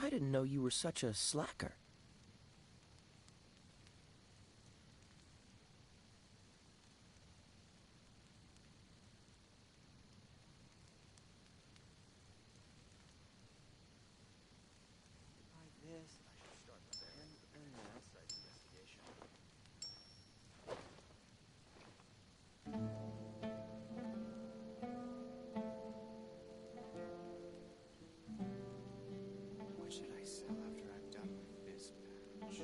I didn't know you were such a slacker. What should I sell after I'm done with this batch?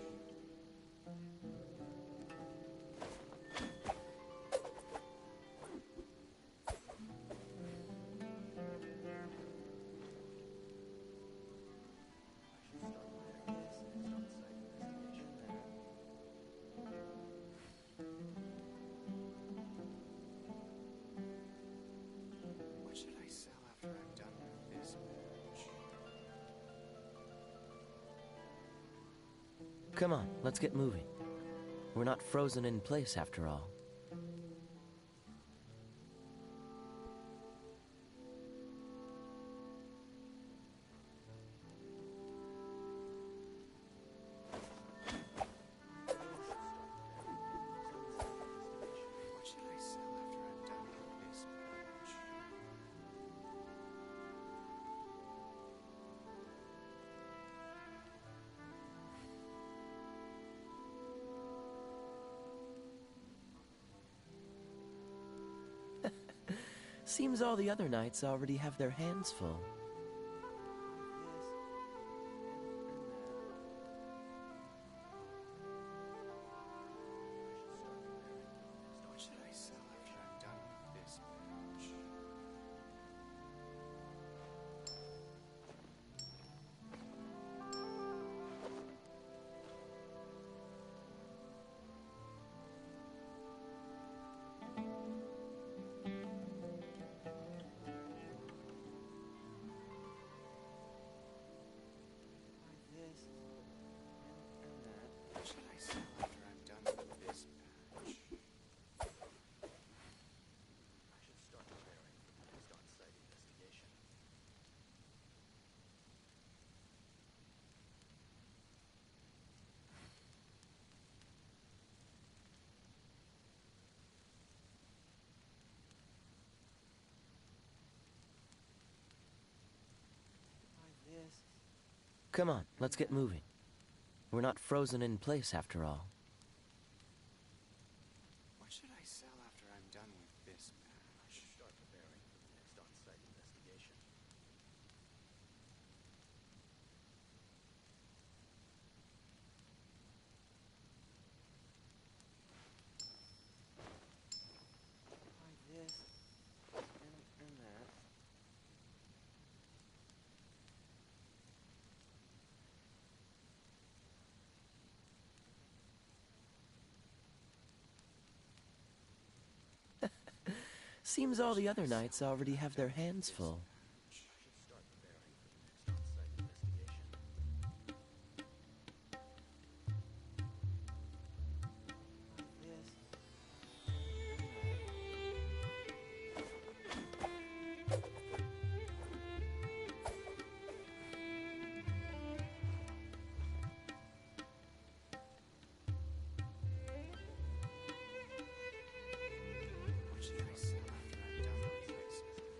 What should I sell after I'm done with this batch? Come on, let's get moving. We're not frozen in place after all. What should I sell after I'm done with this batch? Seems all the other knights already have their hands full. What should I sell after I'm done with this batch? What should I sell after I'm done with this batch? I should start preparing for the next on-site investigation. Come on, let's get moving. We're not frozen in place after all. What should I sell after I'm done with this I batch? should start preparing for the next on-site investigation. Seems all the other knights already have their hands full. I should start preparing for the next on-site investigation. What should I sell after I'm done with this batch?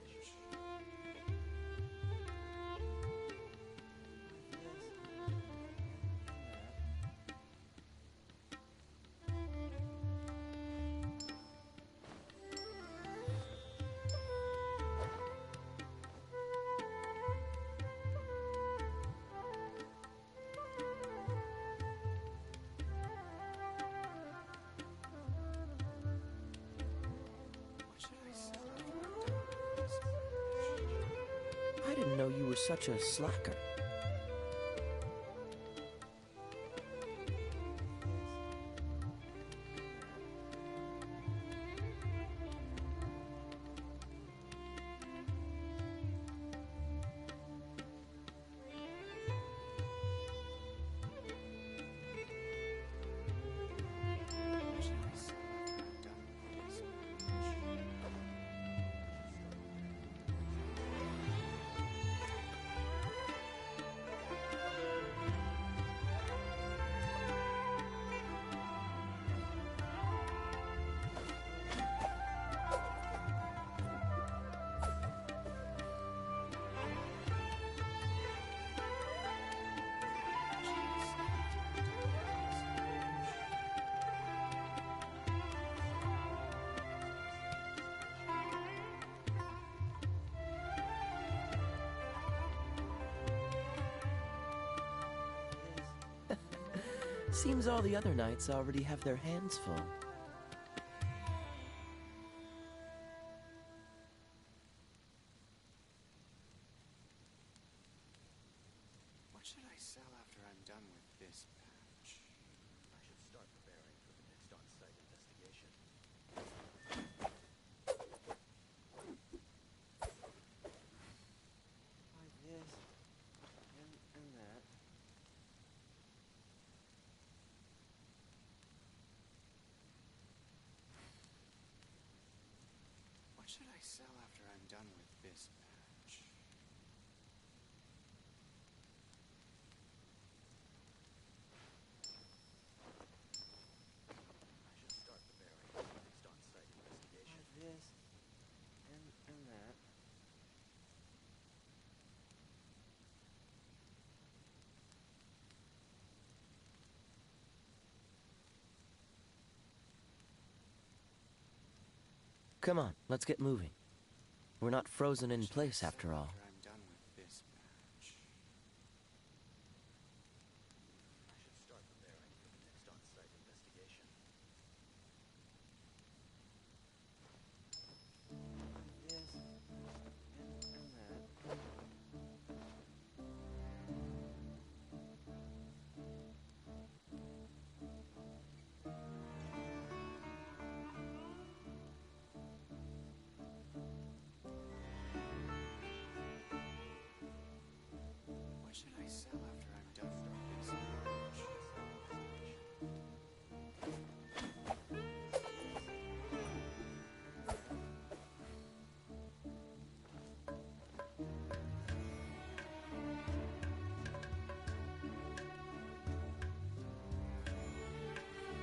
What should I sell after I'm done with this batch? I didn't know you were such a slacker. What should I sell after I'm done with this batch? Seems all the other knights already have their hands full. What should I sell after I'm done with this patch? I should start preparing for the next on-site investigation. Buy this and that. What should I sell after I'm done with this patch? I should start preparing for the next on-site investigation. Buy this and that. Come on, let's get moving. We're not frozen in place after all. After I'm done with this patch. I should start preparing for the next on-site investigation. Buy this and that. What should I sell after I'm done with this patch? What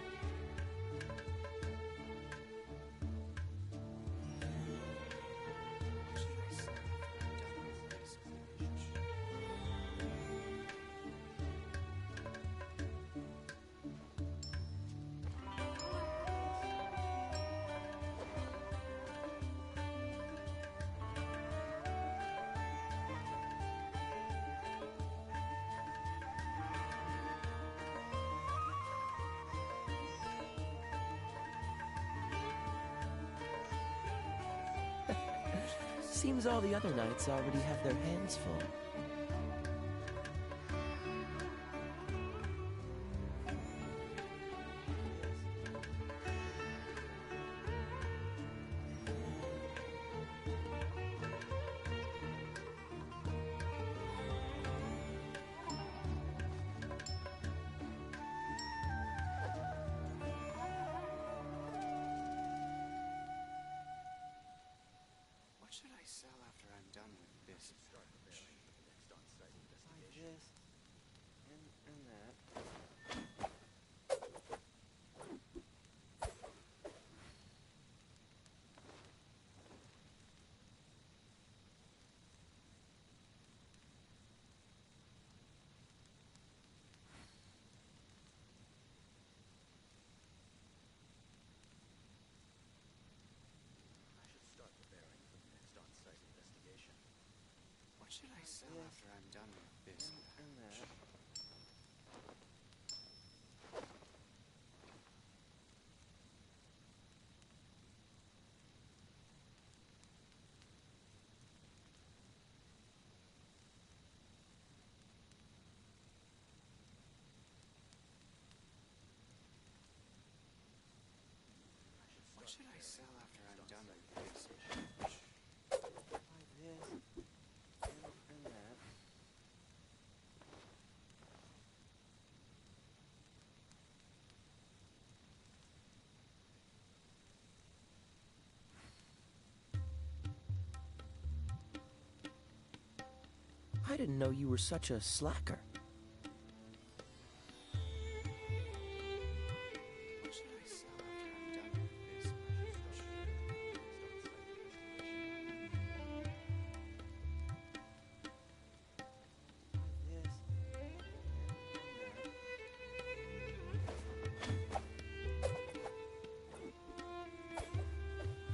should I sell after I'm done with this patch? Seems all the other knights already have their hands full. What should I sell after I'm done with this Start patch? preparing for the next on-site Buy investigation. this and that. I should start preparing for the next on-site investigation. What should I sell after I'm done with this and patch? that. What should I sell after I'm done with this patch? Buy this and that. I didn't know you were such a slacker. What should I sell after I'm done with this patch? This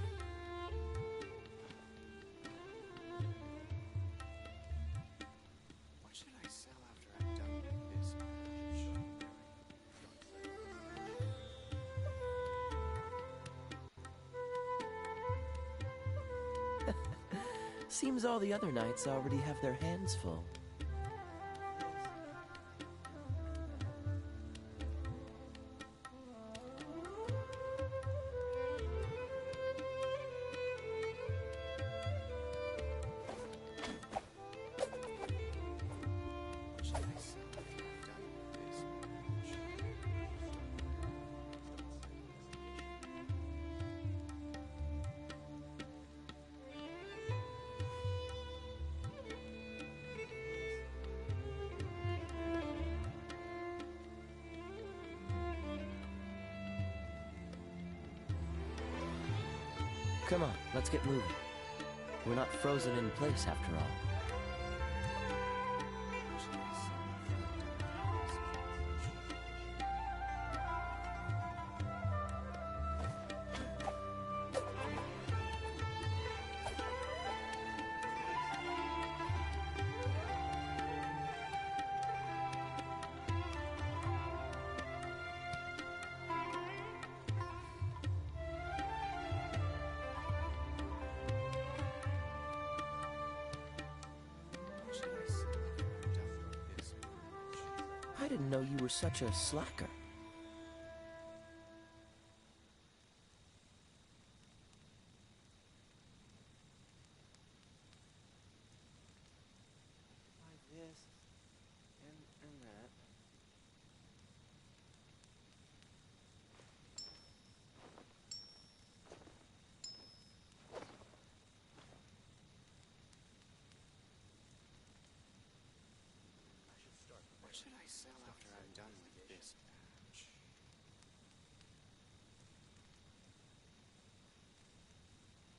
and that. What should I sell after Seems all the other knights already have their hands full. What should I sell after I'm done with this? Come on, let's get moving. We're not frozen in place after all. What should I sell after I'm done with this? I didn't know you were such a slacker. Buy this and that. What should I sell after I'm done with this batch?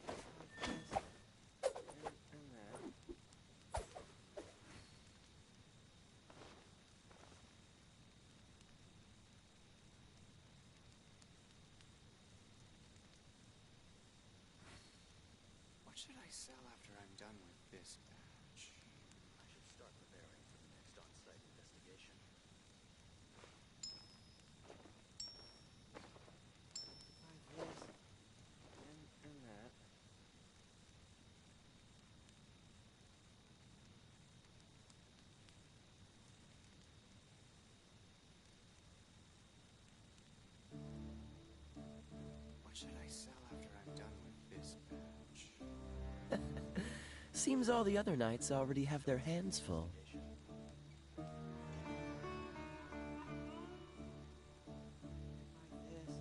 Buy this and that. What should I sell after I'm done with this batch? I should start preparing for the next on-site investigation. Buy this and that. What should I sell after I'm done with this batch? Seems all the other knights already have their hands full. Buy this.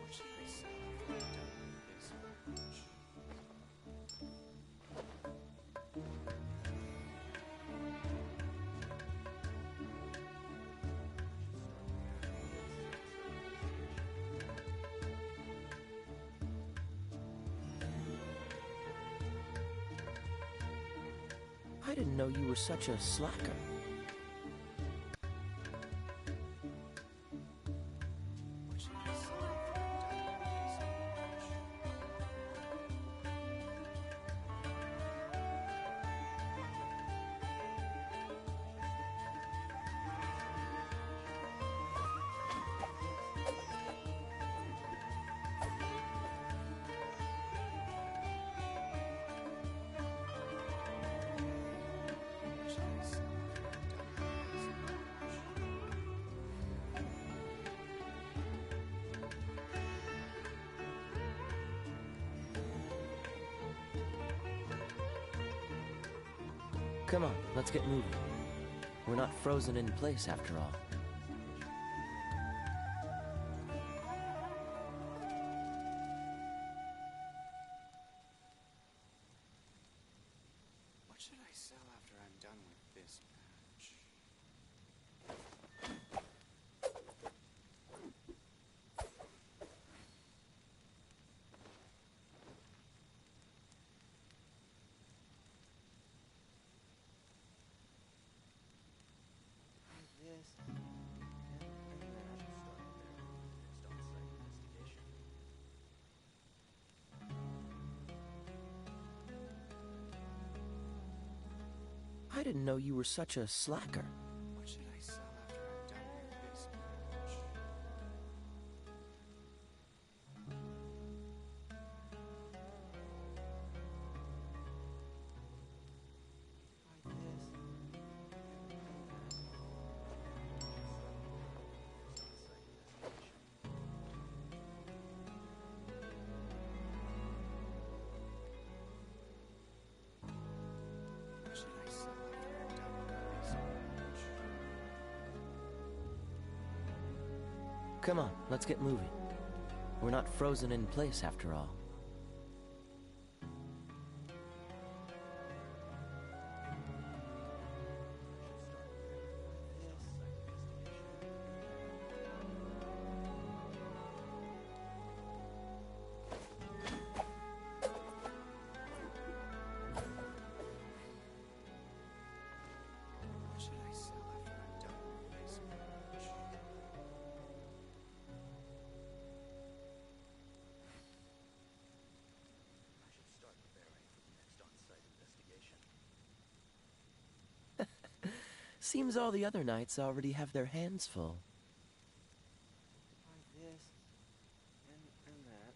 What should I sell after I'm done with this batch? I didn't know you were such a slacker. What should I sell after I'm done with this batch? What should I sell after I'm done with this batch? Come on, let's get moving. We're not frozen in place after all. What should I sell after I'm done with this batch? Buy this and that. Start preparing for the next on-site investigation. I didn't know you were such a slacker. What Come on, let's get moving. We're not frozen in place after all. What should I sell after I'm done with this match? I should start preparing for the next on-site investigation. Seems all the other knights already have their hands full. Buy this and that.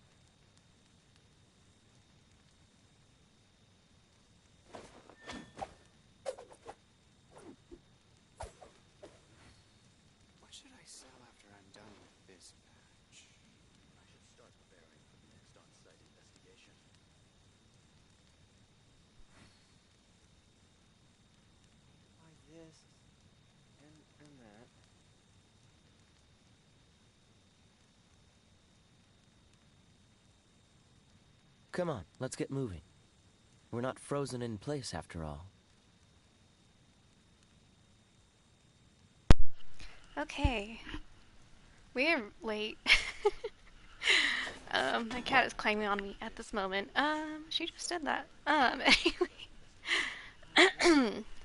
What should I sell after I'm done with this match? I should start preparing for the next on-site investigation. Buy this and that. Come on, let's get moving. We're not frozen in place after all. Okay. We're late. My cat is climbing on me at this moment. She just did that. Anyway.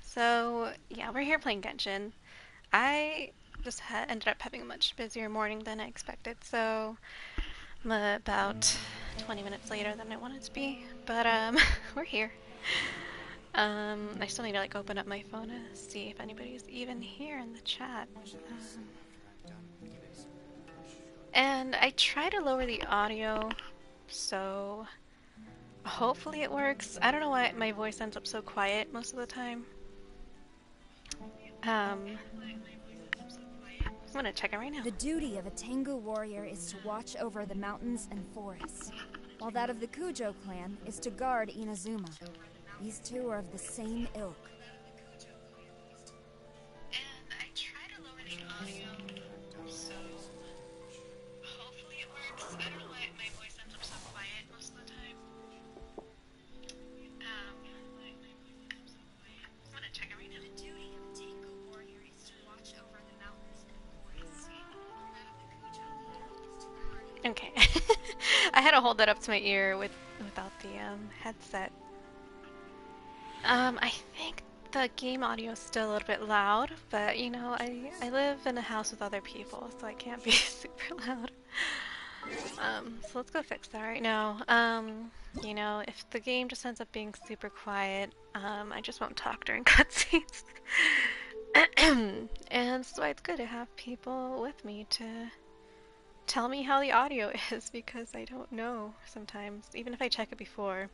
So, yeah, we're here playing Genshin. I just ended up having a much busier morning than I expected, so I'm about 20 minutes later than I wanted to be. But, we're here. I still need to, like, open up my phone to see if anybody's even here in the chat. What should I sell after I'm done with this match? And I try to lower the audio, so hopefully it works. I don't know why my voice ends up so quiet most of the time. I'm gonna check it right now. The duty of a Tengu warrior is to watch over the mountains and forests, while that of the Kujo clan is to guard Inazuma. These two are of the same ilk. And I try to lower the audio, so hopefully it works. I don't know why my voice ends up so quiet most of the time. I'm gonna check it right now. The duty of a Tengu warrior is to watch over the mountains and forests, while that of the Kujo clan is to guard. Okay. I had to hold that up to my ear without the headset. I think the game audio is still a little bit loud, but you know, I live in a house with other people, so I can't be super loud. So let's go fix that right now. You know, if the game just ends up being super quiet, I just won't talk during cutscenes. And that's why it's good to have people with me to tell me how the audio is, because I don't know sometimes. Even if I check it before,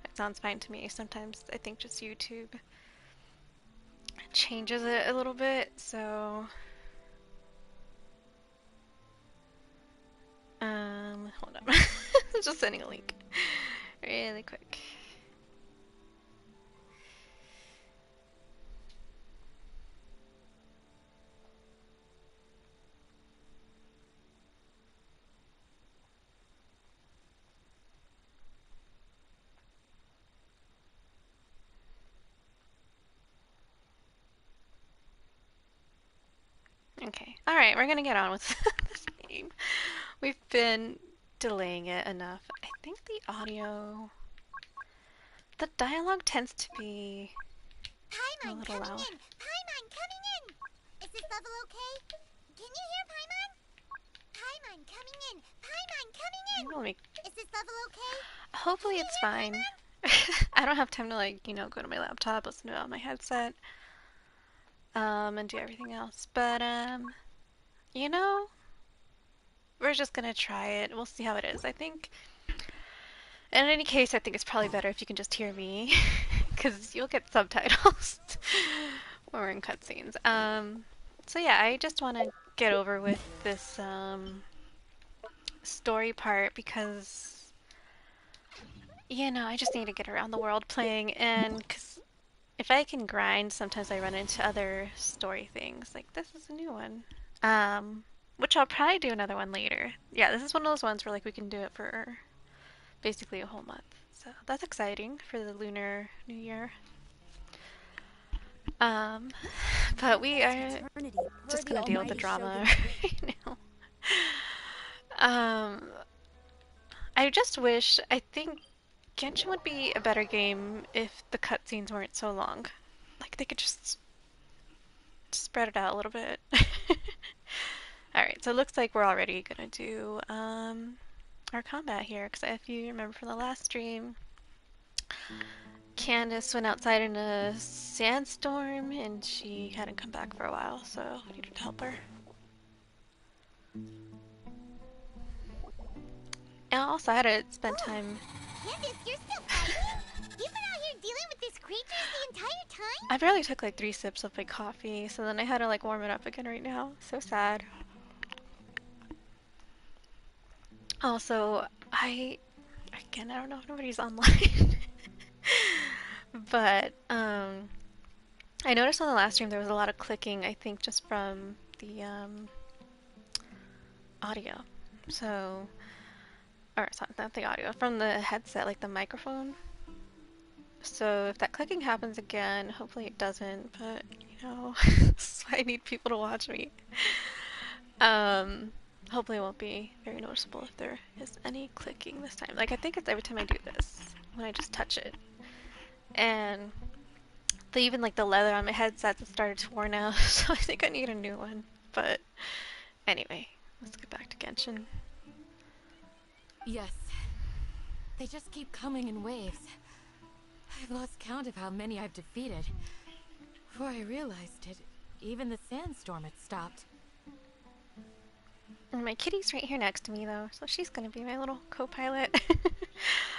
it sounds fine to me. Sometimes I think just YouTube changes it a little bit, so hold on. Just sending a link really quick. Okay, alright, we're gonna get on with this game. We've been delaying it enough. I think the audio... The dialogue tends to be a Paimon little coming loud. in! Paimon coming in! Is this level okay? Can you hear Paimon? Paimon coming in! Paimon coming in! Let me... Is this level okay? Hopefully it's fine. I don't have time to, like, you know, go to my laptop, listen to it on my headset, and do everything else. But, you know, we're just gonna try it. We'll see how it is. I think, in any case, I think it's probably better if you can just hear me, because you'll get subtitles when we're in cutscenes. So yeah, I just want to get over with this, story part, because, you know, I just need to get around the world playing, and because if I can grind, sometimes I run into other story things. Like, this is a new one. which I'll probably do another one later. Yeah, this is one of those ones where like we can do it for basically a whole month. So that's exciting for the Lunar New Year. Um, but we are just gonna deal with the drama right now. I just wish, I think Genshin would be a better game if the cutscenes weren't so long. Like they could just spread it out a little bit. Alright, so it looks like we're already gonna do our combat here, because if you remember from the last stream, Candace went outside in a sandstorm and she hadn't come back for a while, so we needed to help her. And also I had to spend time... Candace, you're still fighting? You've been out here dealing with these creatures the entire time? I barely took like 3 sips of my coffee, so then I had to like warm it up again right now. So sad. Also, I don't know if nobody's online. But, I noticed on the last stream there was a lot of clicking, I think just from the, audio. So, or it's not the audio, from the headset, like the microphone. So if that clicking happens again, hopefully it doesn't, but, you know, so I need people to watch me. Hopefully it won't be very noticeable if there is any clicking this time. Like, I think it's every time I do this, when I just touch it. And even like the leather on my headset has started to worn out, so I think I need a new one. But anyway, let's get back to Genshin. Yes. They just keep coming in waves. I've lost count of how many I've defeated. Before I realized it, even the sandstorm had stopped. And my kitty's right here next to me though, so she's gonna be my little co-pilot.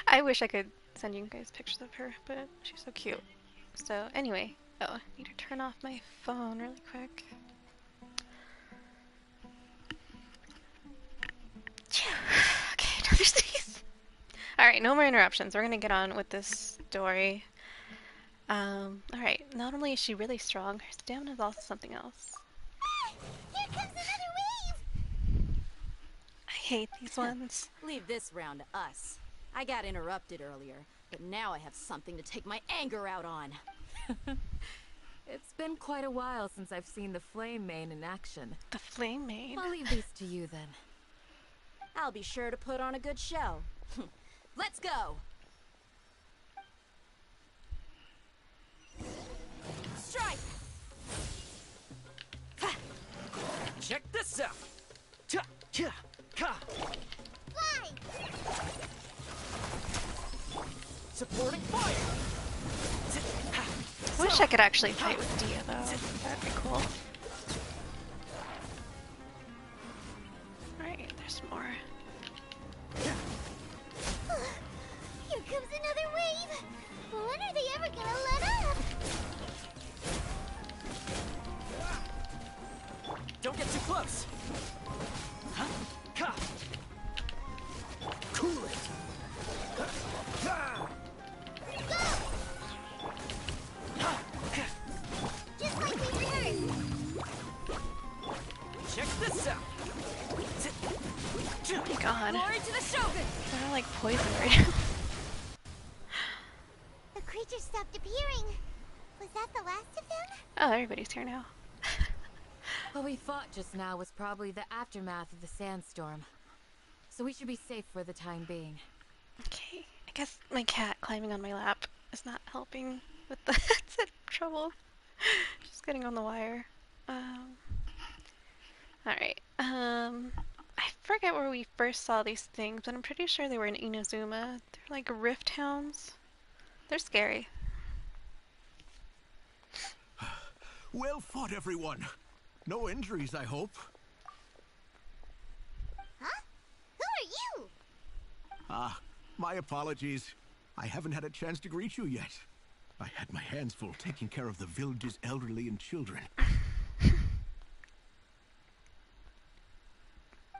I wish I could send you guys pictures of her, but she's so cute. So anyway, oh, I need to turn off my phone really quick. Okay, another sneeze. Alright, no more interruptions. We're gonna get on with this story. Alright, not only is she really strong, her stamina is also something else. Here comes another wave! I hate these ones. Leave this round to us. I got interrupted earlier, but now I have something to take my anger out on. It's been quite a while since I've seen the Flame Mane in action. The Flame Mane? I'll leave these to you then. I'll be sure to put on a good show. Let's go! Strike! Check this out! Fly! Supporting fire! I wish I could actually fight with Dia though. That'd be cool. Alright, there's more. Here comes another wave! When are they ever gonna let up? Don't get too close! Cool it! Just like we rehearsed! Check this out! Oh my god. Glory to the Shogun! They're like poison right now. The creatures stopped appearing. Was that the last of them? Oh, everybody's here now. What we fought just now was probably the aftermath of the sandstorm. So we should be safe for the time being. Okay, I guess my cat climbing on my lap is not helping with the headset trouble. Just getting on the wire. Alright, I forget where we first saw these things, but I'm pretty sure they were in Inazuma. They're like rift hounds. They're scary. Well fought, everyone. No injuries, I hope. Huh? Who are you? Ah, my apologies. I haven't had a chance to greet you yet. I had my hands full taking care of the village's elderly and children.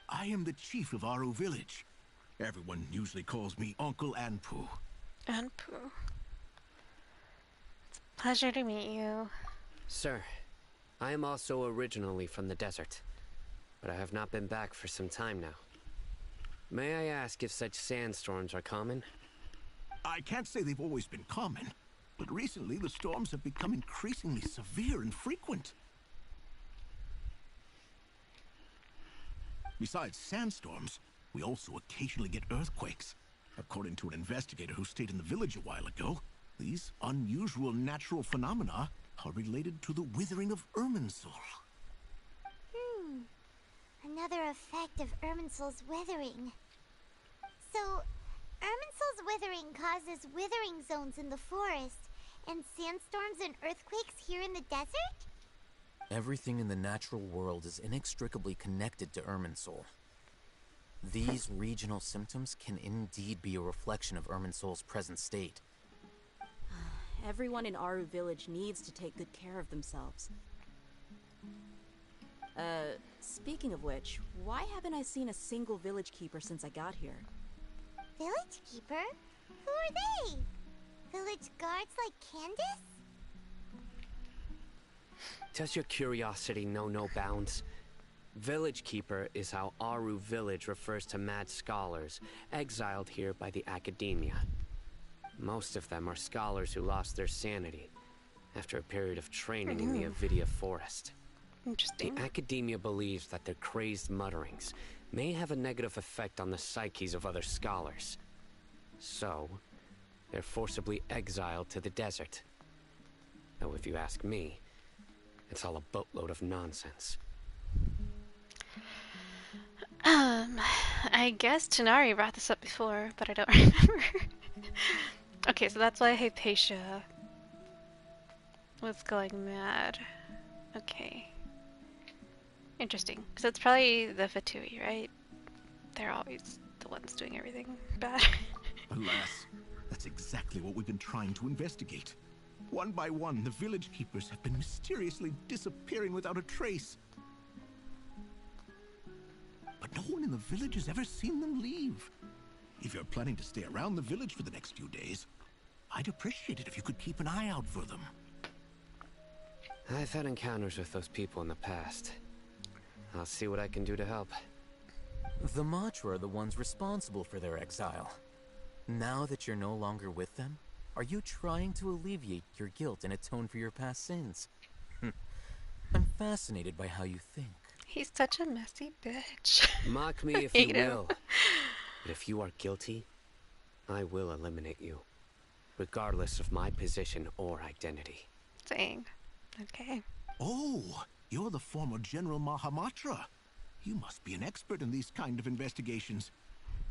I am the chief of Aru village. Everyone usually calls me Uncle Anpu. Anpu. It's a pleasure to meet you. Sir, I am also originally from the desert. but I have not been back for some time now. May I ask if such sandstorms are common? I can't say they've always been common, but recently the storms have become increasingly severe and frequent. Besides sandstorms, we also occasionally get earthquakes. According to an investigator who stayed in the village a while ago, these unusual natural phenomena are related to the withering of Irminsul. Another effect of Irminsul's withering. So, Irminsul's withering causes withering zones in the forest, and sandstorms and earthquakes here in the desert? Everything in the natural world is inextricably connected to Irminsul. These regional symptoms can indeed be a reflection of Irminsul's present state. Everyone in Aru village needs to take good care of themselves. Speaking of which, why haven't I seen a single village keeper since I got here? Village keeper? Who are they? Village guards like Candace? Does your curiosity know no bounds? Village Keeper is how Aru village refers to mad scholars, exiled here by the academia. Most of them are scholars who lost their sanity after a period of training in the Avidia forest. Interesting. The academia believes that their crazed mutterings may have a negative effect on the psyches of other scholars. So, they're forcibly exiled to the desert. Though if you ask me, it's all a boatload of nonsense. I guess Tanari brought this up before, but I don't remember. Okay, so that's why Hypatia was going mad. Okay. Interesting. Because it's probably the Fatui, right? They're always the ones doing everything bad. Alas, that's exactly what we've been trying to investigate. One by one, the village keepers have been mysteriously disappearing without a trace. But no one in the village has ever seen them leave. If you're planning to stay around the village for the next few days, I'd appreciate it if you could keep an eye out for them. I've had encounters with those people in the past. I'll see what I can do to help. The Matra are the ones responsible for their exile. Now that you're no longer with them, are you trying to alleviate your guilt and atone for your past sins? I'm fascinated by how you think. He's such a messy bitch. Mock me if you will. But if you are guilty, I will eliminate you, regardless of my position or identity. Dang. Okay. Oh, you're the former General Mahamatra. You must be an expert in these kind of investigations.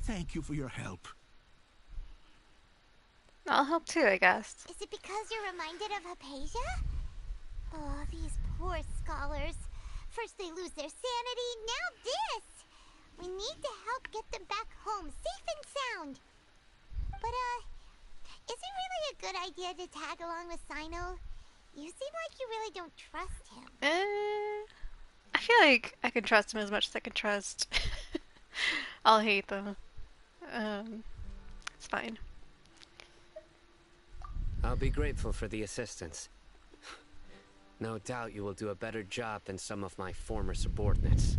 Thank you for your help. I'll help too, I guess. Is it because you're reminded of Hypatia? Oh, these poor scholars. First they lose their sanity, now this! We need to help get them back home, safe and sound. But, is it really a good idea to tag along with Sino? You seem like you really don't trust him. I feel like I can trust him as much as I can trust Alhaitham. It's fine. I'll be grateful for the assistance. No doubt you will do a better job than some of my former subordinates.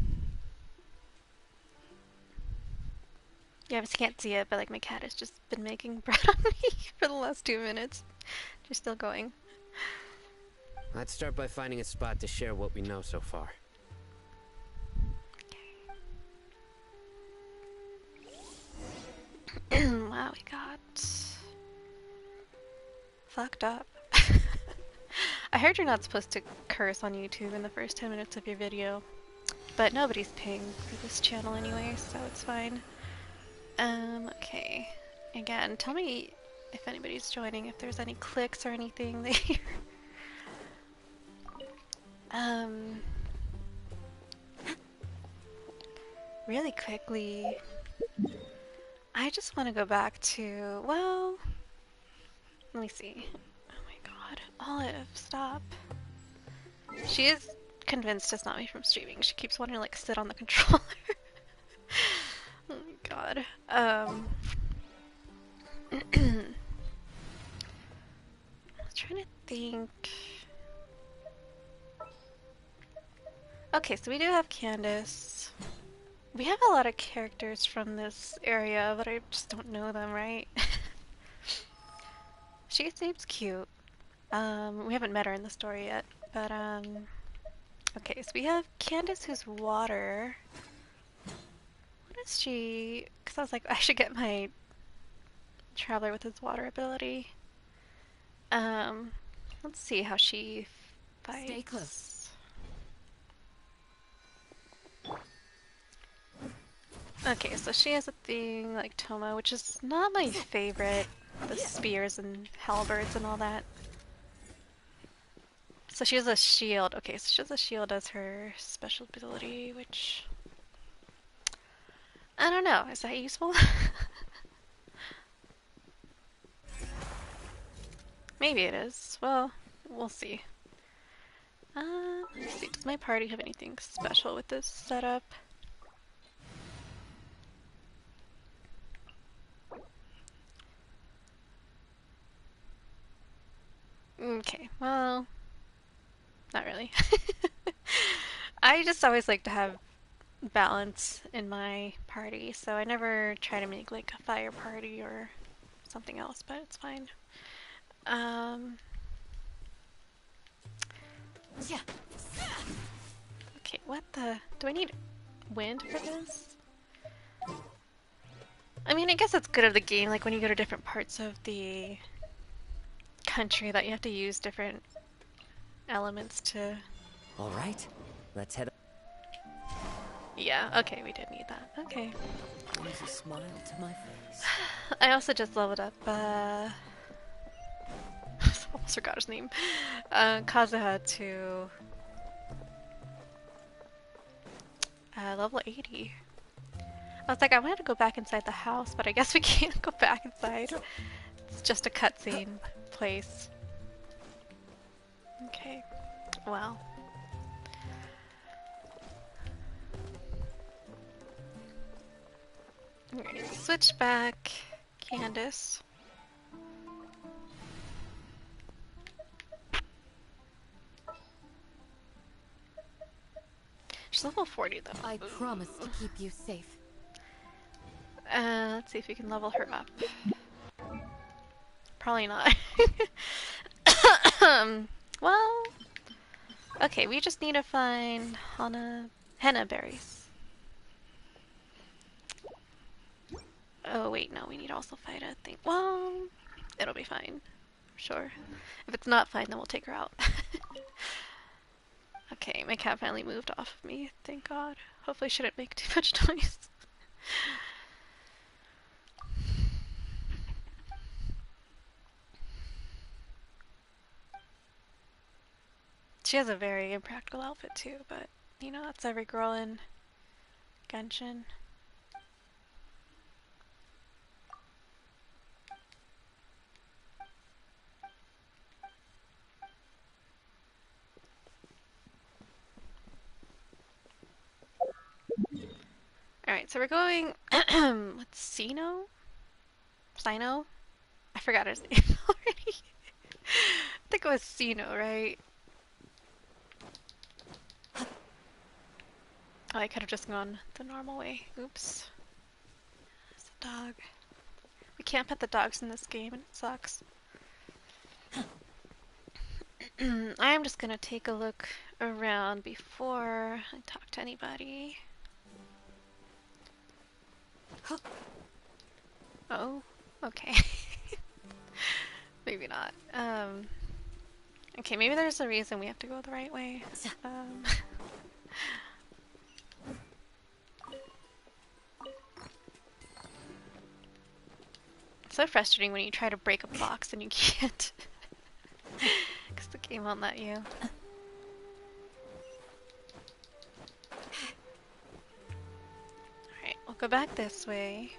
You obviously can't see it, but like my cat has just been making bread on me for the last 2 minutes. She's still going. I'd start by finding a spot to share what we know so far. Okay. Wow, we got fucked up. I heard you're not supposed to curse on YouTube in the first 10 minutes of your video, but nobody's paying for this channel anyway, so it's fine. Okay. Again, tell me if anybody's joining, if there's any clicks or anything there. Really quickly, I just want to go back to, well, let me see. Oh my god. Olive, stop. She is convinced to stop me from streaming. She keeps wanting to like sit on the controller. Oh my god. I was trying to think. Okay, so we do have Candace. We have a lot of characters from this area, but I just don't know them, right? She seems cute. We haven't met her in the story yet, but okay, so we have Candace, who's water. What is she? Because I was like, I should get my Traveler with his water ability. Let's see how she fights. Stay close. Okay, so she has a thing like Toma, which is not my favorite. The spears and halberds and all that. So she has a shield. Okay, so she has a shield as her special ability, which... I don't know. Is that useful? Maybe it is. Well, we'll see. Let's see. Does my party have anything special with this setup? Okay, well... Not really. I just always like to have balance in my party, so I never try to make like a fire party or something else, but it's fine. Yeah. Okay, what the... Do I need wind for this? I mean, I guess it's good of the game, like when you go to different parts of the country that you have to use different elements to... Alright, let's head. Yeah, okay, we did need that. Okay. Brings a smile to my face. I also just leveled up, almost forgot his name. Kazuha to level 80. I was like, I wanted to go back inside the house, but I guess we can't go back inside. It's just a cutscene place. Okay, well. Alright, switch back. Candace. She's level 40 though. I promise to keep you safe. Let's see if we can level her up. Probably not. Well, okay, we just need to find henna berries. Oh wait, no, we need to also fight a thing. Well, it'll be fine. Sure. If it's not fine, then we'll take her out. Okay, my cat finally moved off of me, thank God. Hopefully she didn't make too much noise. She has a very impractical outfit too, but you know, that's every girl in Genshin. Alright, so we're going with Sino? Sino? I forgot his name already. I think it was Sino, right? Oh, I could have just gone the normal way. Oops. There's a dog. We can't pet the dogs in this game and it sucks. I'm just gonna take a look around before I talk to anybody. Oh, okay. Maybe not. Okay, maybe there's a reason we have to go the right way. It's so frustrating when you try to break a box and you can't. Because the game won't let you. Alright, we'll go back this way.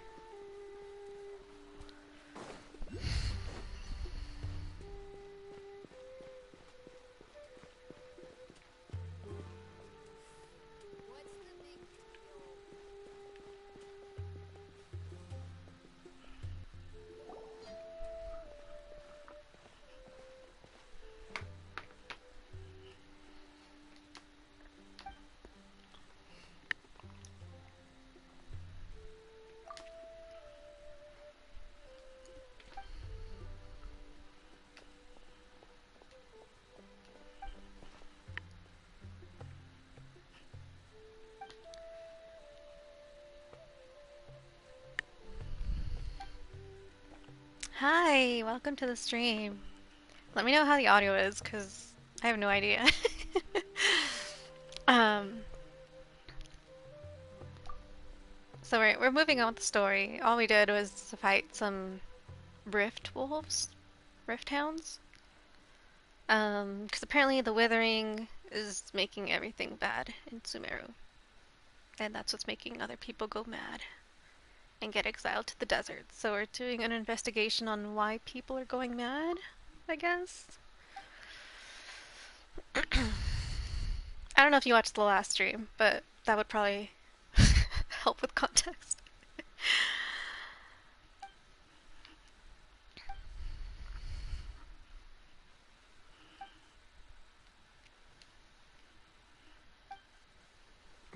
Hi, welcome to the stream. Let me know how the audio is, because I have no idea. um, so we're moving on with the story. All we did was fight some rift wolves, rift hounds. Because apparently the withering is making everything bad in Sumeru. And that's what's making other people go mad and get exiled to the desert. So we're doing an investigation on why people are going mad, I guess. I don't know if you watched the last stream, but that would probably help with context.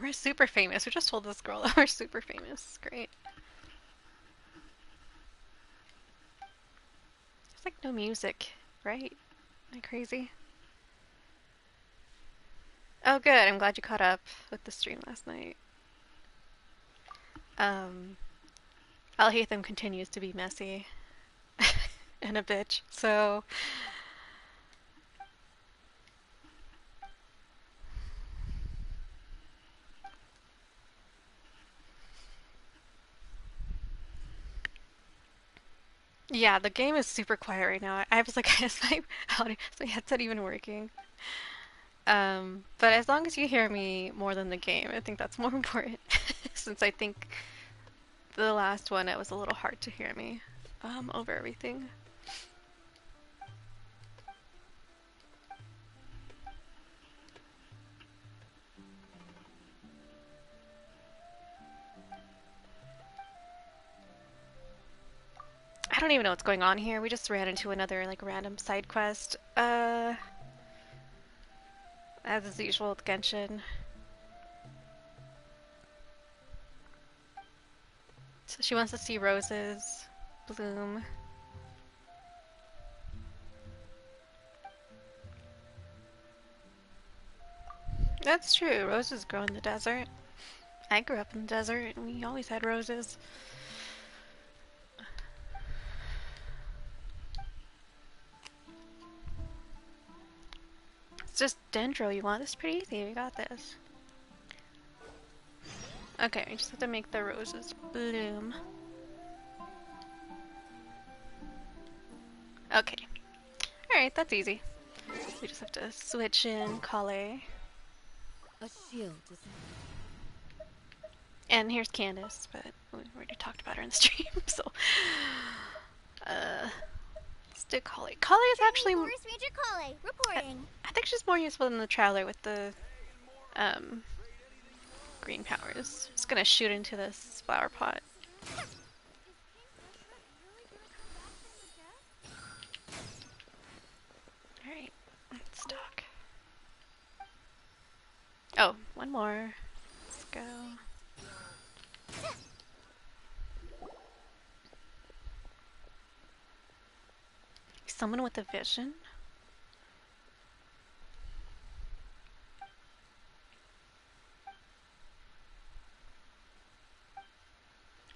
We're super famous. We just told this girl that we're super famous. Great. There's like no music, right? Am I crazy? Oh good, I'm glad you caught up with the stream last night. Alhaitham continues to be messy and a bitch, so... Yeah, the game is super quiet right now. I was like, is my headset even working? But as long as you hear me more than the game, I think that's more important. Since I think the last one, it was a little hard to hear me over everything. I don't even know what's going on here. We just ran into another like random side quest. As is usual with Genshin. So she wants to see roses bloom. That's true. Roses grow in the desert. I grew up in the desert and we always had roses. It's just dendro you want. It's pretty easy. We got this. Okay, we just have to make the roses bloom. Okay. Alright, that's easy. We just have to switch in Kale. A shield. And here's Candace, but we already talked about her in the stream, so... let's do Kale. Kale is actually... Forest Ranger Kale, reporting. I think she's more useful than the Traveler with the, green powers. Just gonna shoot into this flower pot. Alright, let's talk. Oh, one more. Let's go. Someone with a vision?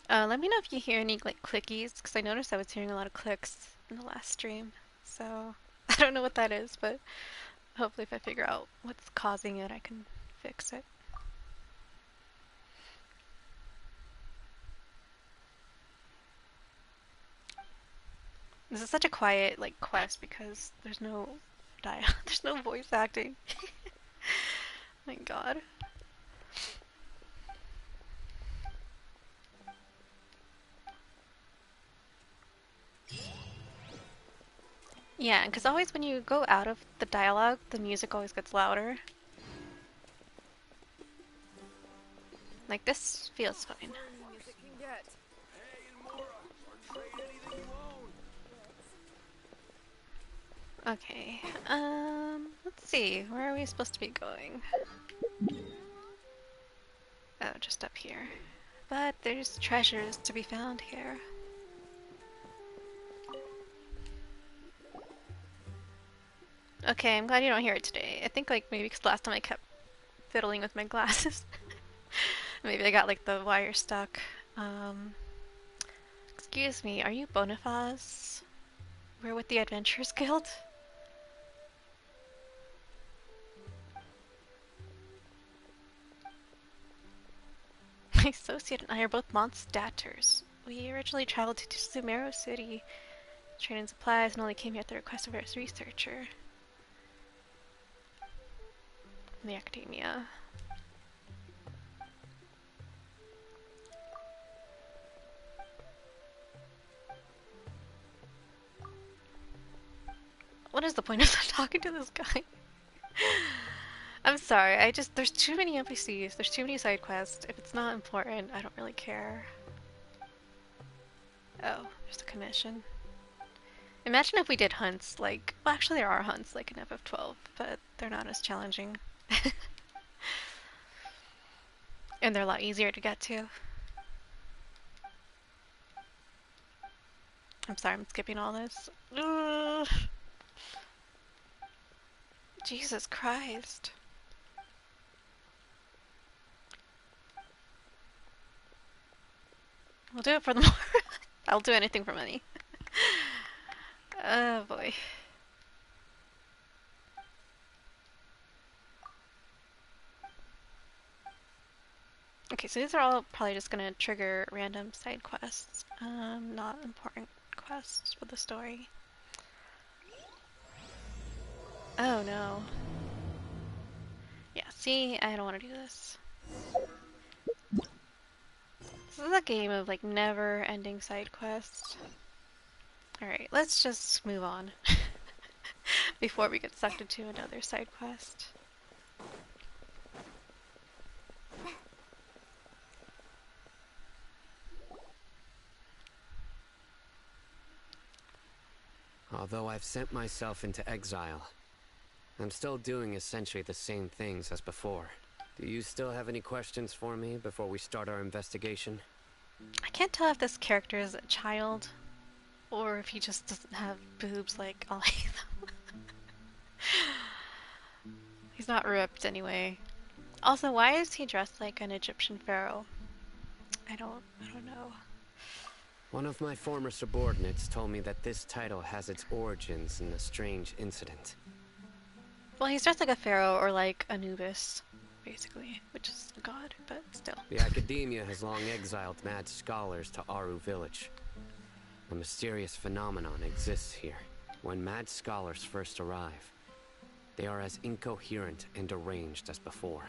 Let me know if you hear any like clickies, because I noticed I was hearing a lot of clicks in the last stream. So I don't know what that is, but hopefully if I figure out what's causing it, I can fix it. This is such a quiet like quest because there's no there's no voice acting. My god. Yeah, because always when you go out of the dialogue, the music always gets louder. Like this feels fine. Okay, let's see, where are we supposed to be going? Oh, just up here. But there's treasures to be found here. Okay, I'm glad you don't hear it today. I think like maybe because last time I kept fiddling with my glasses. Maybe I got like the wire stuck. Excuse me, are you Boniface? We're with the Adventurers Guild. My associate and I are both monstators. We originally traveled to Sumeru City, trading supplies, and only came here at the request of our researcher. In the academia. What is the point of talking to this guy? I'm sorry, there's too many NPCs, there's too many side quests. If it's not important, I don't really care. Oh, there's a commission. Imagine if we did hunts, like, well actually there are hunts, like in FF12, but they're not as challenging. And they're a lot easier to get to. I'm sorry, I'm skipping all this. Ugh. Jesus Christ. We'll do it for the more. I'll do anything for money. Oh boy. Okay, so these are all probably just gonna trigger random side quests. Not important quests for the story. Oh no. Yeah, see, I don't want to do this. This is a game of like never-ending side quests. Alright, let's just move on before we get sucked into another side quest. Although I've sent myself into exile, I'm still doing essentially the same things as before. Do you still have any questions for me before we start our investigation? I can't tell if this character is a child or if he just doesn't have boobs like Alhaitham. He's not ripped anyway. Also, why is he dressed like an Egyptian pharaoh? I don't know. One of my former subordinates told me that this title has its origins in a strange incident. Well, he's dressed like a pharaoh or like Anubis, basically, which is a god, but still. The academia has long exiled mad scholars to Aru village. A mysterious phenomenon exists here. When mad scholars first arrive, they are as incoherent and deranged as before.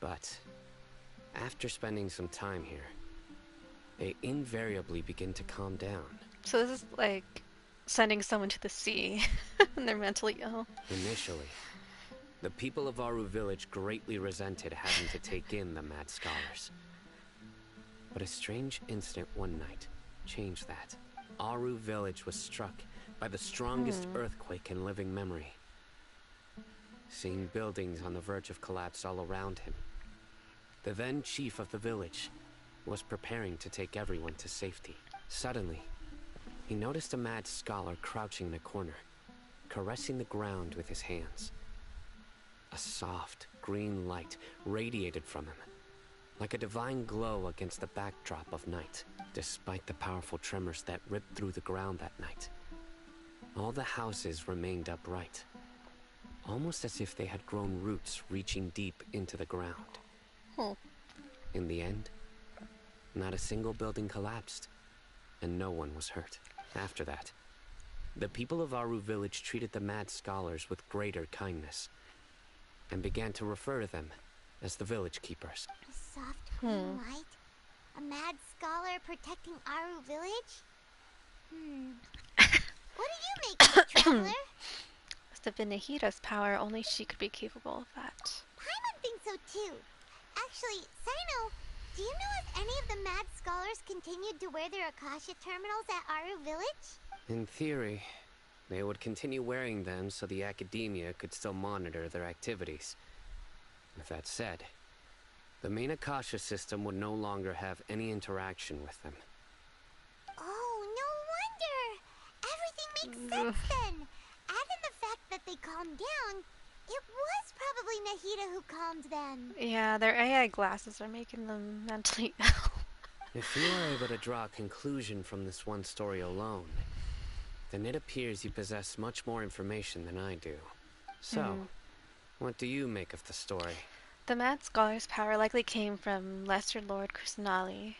But after spending some time here, they invariably begin to calm down. So this is like sending someone to the sea and they're mentally ill. Initially, the people of Aru village greatly resented having to take in the mad scholars. But a strange incident one night changed that. Aru village was struck by the strongest earthquake in living memory. Seeing buildings on the verge of collapse all around him, the then chief of the village was preparing to take everyone to safety. Suddenly, he noticed a mad scholar crouching in a corner, caressing the ground with his hands. A soft, green light radiated from him, like a divine glow against the backdrop of night. Despite the powerful tremors that ripped through the ground that night, all the houses remained upright, almost as if they had grown roots reaching deep into the ground. In the end, not a single building collapsed, and no one was hurt. After that, the people of Aru village treated the mad scholars with greater kindness, and began to refer to them as the village keepers. A soft green light? A mad scholar protecting Aru village? What do you make of it, traveler? Must have been Nahita's power, only she could be capable of that. Paimon thinks so too. Actually, Sino, do you know if any of the mad scholars continued to wear their Akasha terminals at Aru village? In theory, they would continue wearing them so the academia could still monitor their activities. With that said, the main Akasha system would no longer have any interaction with them. Oh, no wonder! Everything makes sense then! Add in the fact that they calmed down, it was probably Nahita who calmed them. Yeah, their AI glasses are making them mentally ill. If you are able to draw a conclusion from this one story alone, then it appears you possess much more information than I do. So, what do you make of the story? The Mad Scholar's power likely came from Lesser Lord Kusanali.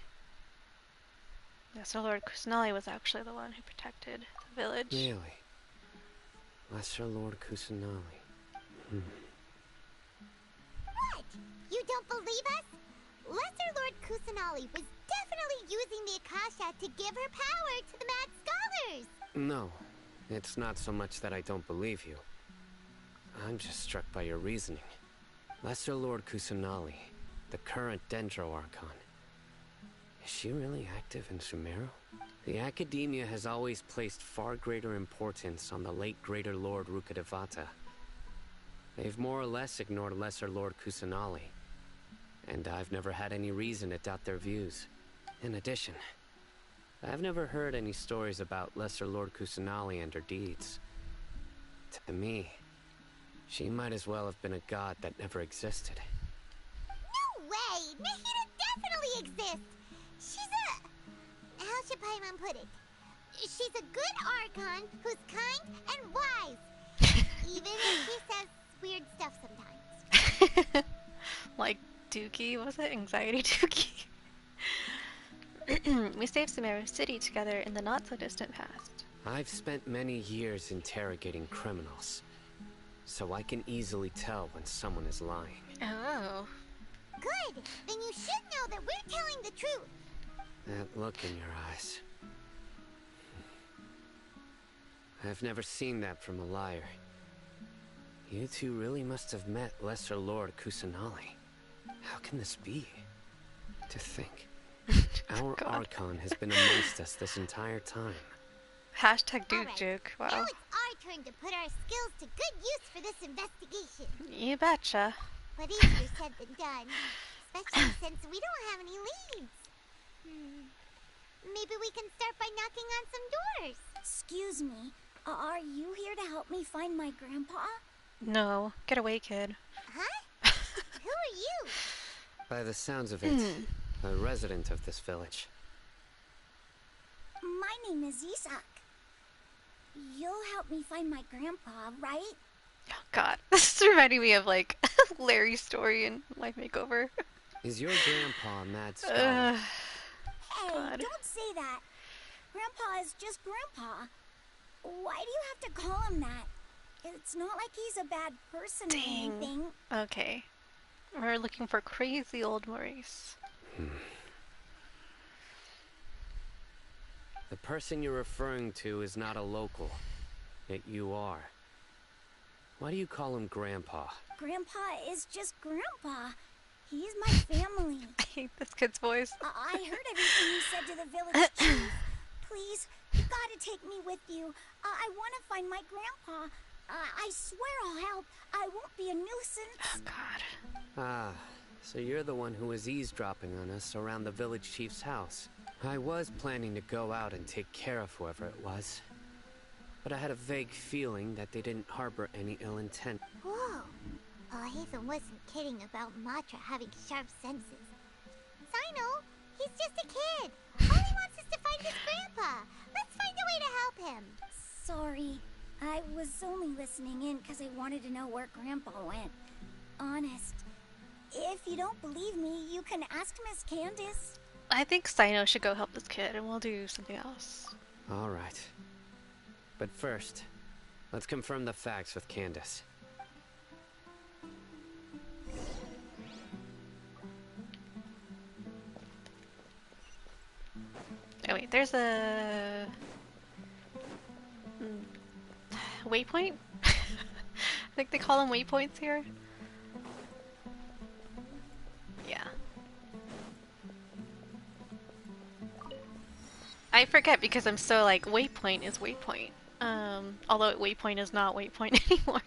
Lesser Lord Kusanali was actually the one who protected the village. Really? Lesser Lord Kusanali. What? You don't believe us? Lesser Lord Kusanali was definitely using the Akasha to give her power to the Mad Scholars! No, it's not so much that I don't believe you. I'm just struck by your reasoning. Lesser Lord Kusanali, the current Dendro Archon. Is she really active in Sumeru? The Academia has always placed far greater importance on the late Greater Lord Rukkhadevata. They've more or less ignored Lesser Lord Kusanali, and I've never had any reason to doubt their views. In addition, I've never heard any stories about Lesser Lord Kusanali and her deeds. To me, she might as well have been a god that never existed. No way! Nahida definitely exists! She's a... how should Paimon put it? She's a good Archon who's kind and wise. Even if she says weird stuff sometimes. Like Dookie, was it? Anxiety Dookie? We saved Sumeru City together in the not-so-distant past. I've spent many years interrogating criminals, so I can easily tell when someone is lying. Oh. Good! Then you should know that we're telling the truth. That look in your eyes. I've never seen that from a liar. You two really must have met Lesser Lord Kusanali. How can this be? To think. Our Archon has been amongst us this entire time. Hashtag Duke Alright, Juke, now wow. it's our turn to put our skills to good use for this investigation. You betcha. But easier said than done. Especially since we don't have any leads. Maybe we can start by knocking on some doors. Excuse me, are you here to help me find my grandpa? No, get away, kid. Huh? Who are you? By the sounds of it, a resident of this village. My name is Isak. You'll help me find my grandpa, right? Oh god, this is reminding me of like Larry's story in Life Makeover. Is your grandpa a mad scholar? Hey, God. don't say that. Grandpa is just Grandpa. Why do you have to call him that? It's not like he's a bad person or anything. Okay. We're looking for crazy old Maurice. The person you're referring to is not a local, yet you are. Why do you call him Grandpa? Grandpa is just Grandpa. He's my family. I hate this kid's voice. I heard everything you said to the village chief. Please, you gotta take me with you. I want to find my grandpa. I swear I'll help. I won't be a nuisance. Oh god. Ah, so you're the one who was eavesdropping on us around the village chief's house. I was planning to go out and take care of whoever it was, but I had a vague feeling that they didn't harbor any ill intent. Whoa. Alhaitham wasn't kidding about Matra having sharp senses. Sino, he's just a kid. All he wants is to find his grandpa. Let's find a way to help him. Sorry. I was only listening in because I wanted to know where Grandpa went. Honest. If you don't believe me, you can ask Miss Candace. I think Sino should go help this kid and we'll do something else. All right. But first, let's confirm the facts with Candace. Oh wait, there's a... waypoint? I think they call them waypoints here. Yeah. I forget because I'm so like, waypoint is waypoint. Although waypoint is not waypoint anymore.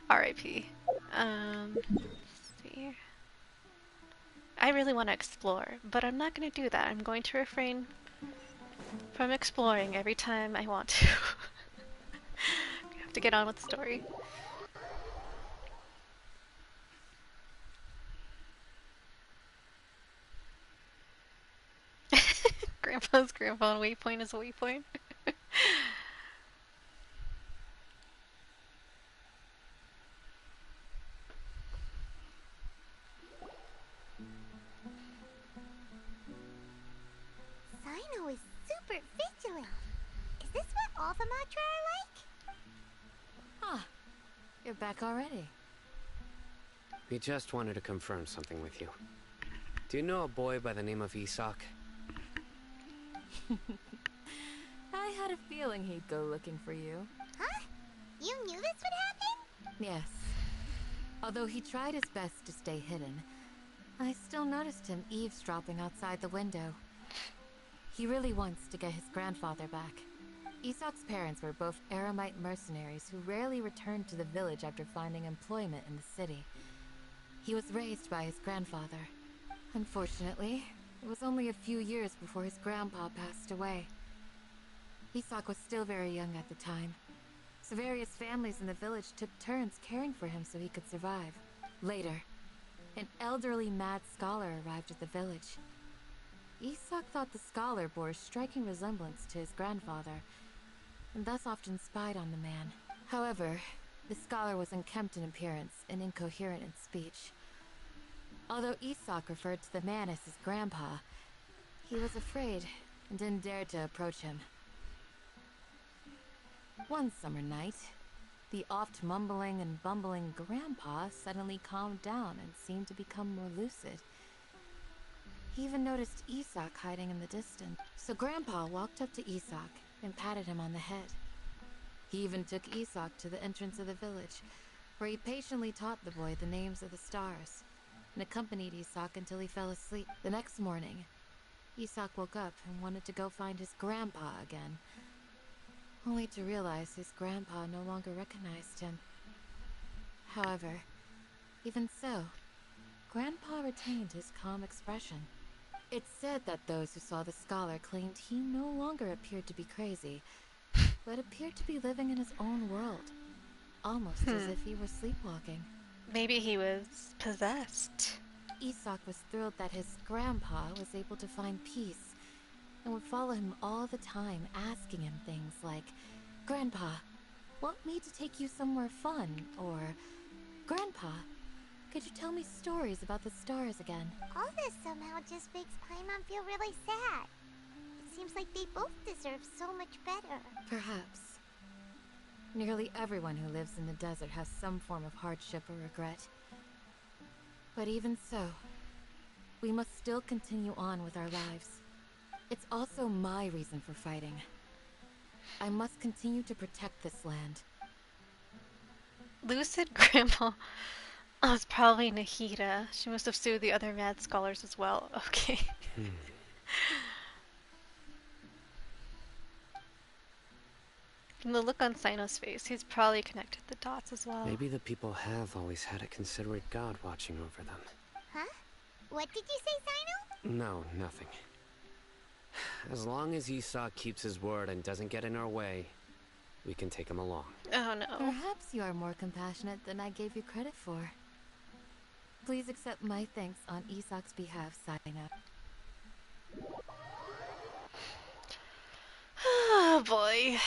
R.I.P. Let's see. I really want to explore, but I'm not going to do that. I'm going to refrain from exploring every time I want to. I have to get on with the story. Grandpa's grandpa and waypoint is a waypoint. Matra are like? Huh. You're back already. We just wanted to confirm something with you. Do you know a boy by the name of Isak? I had a feeling he'd go looking for you. Huh? You knew this would happen? Yes. Although he tried his best to stay hidden, I still noticed him eavesdropping outside the window. He really wants to get his grandfather back. Isak's parents were both Aramite mercenaries who rarely returned to the village after finding employment in the city. He was raised by his grandfather. Unfortunately, it was only a few years before his grandpa passed away. Isak was still very young at the time, so various families in the village took turns caring for him so he could survive. Later, an elderly mad scholar arrived at the village. Isak thought the scholar bore a striking resemblance to his grandfather, and thus often spied on the man. However, the scholar was unkempt in appearance and incoherent in speech. Although Isak referred to the man as his grandpa, he was afraid and didn't dare to approach him. One summer night, the oft mumbling and bumbling grandpa suddenly calmed down and seemed to become more lucid. He even noticed Isak hiding in the distance, so Grandpa walked up to Isak and patted him on the head. He even took Isak to the entrance of the village, where he patiently taught the boy the names of the stars, and accompanied Isak until he fell asleep. The next morning, Isak woke up and wanted to go find his grandpa again, only to realize his grandpa no longer recognized him. However, even so, Grandpa retained his calm expression. It's said that those who saw the scholar claimed he no longer appeared to be crazy, but appeared to be living in his own world, almost as if he were sleepwalking. Maybe he was possessed. Isak was thrilled that his grandpa was able to find peace and would follow him all the time, asking him things like, "Grandpa, want me to take you somewhere fun?" Or, "Grandpa, could you tell me stories about the stars again?" All this somehow just makes Paimon feel really sad. It seems like they both deserve so much better. Perhaps. Nearly everyone who lives in the desert has some form of hardship or regret. But even so, we must still continue on with our lives. It's also my reason for fighting. I must continue to protect this land. Lucid Grandpa. Oh, it's probably Nahida. She must have sued the other mad scholars as well. Okay. From the look on Sino's face, he's probably connected the dots as well. Maybe the people have always had a considerate god watching over them. Huh? What did you say, Sino? No, nothing. As long as Isak keeps his word and doesn't get in our way, we can take him along. Oh no. Perhaps you are more compassionate than I gave you credit for. Please accept my thanks on Isak's behalf, Sino. Oh boy.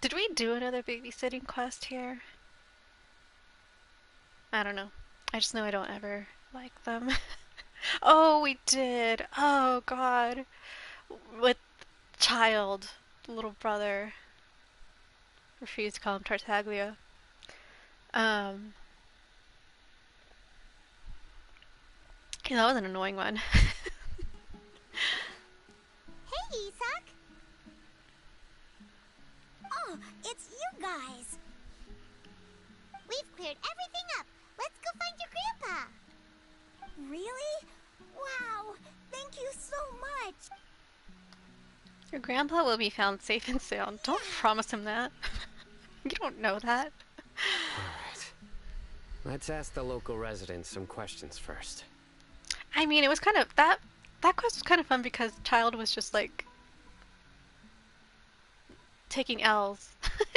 Did we do another babysitting quest here? I don't know. I just know I don't ever like them. Oh, we did. Oh god. With Child, the little brother. Refused to call him Tartaglia. Yeah, that was an annoying one. Hey, Isak! Oh, it's you guys. We've cleared everything up. Let's go find your grandpa. Really? Wow, thank you so much. Your grandpa will be found safe and sound. Don't promise him that. You don't know that. Alright. Let's ask the local residents some questions first. I mean, it was kind of... That quest was kind of fun because Child was just like... taking L's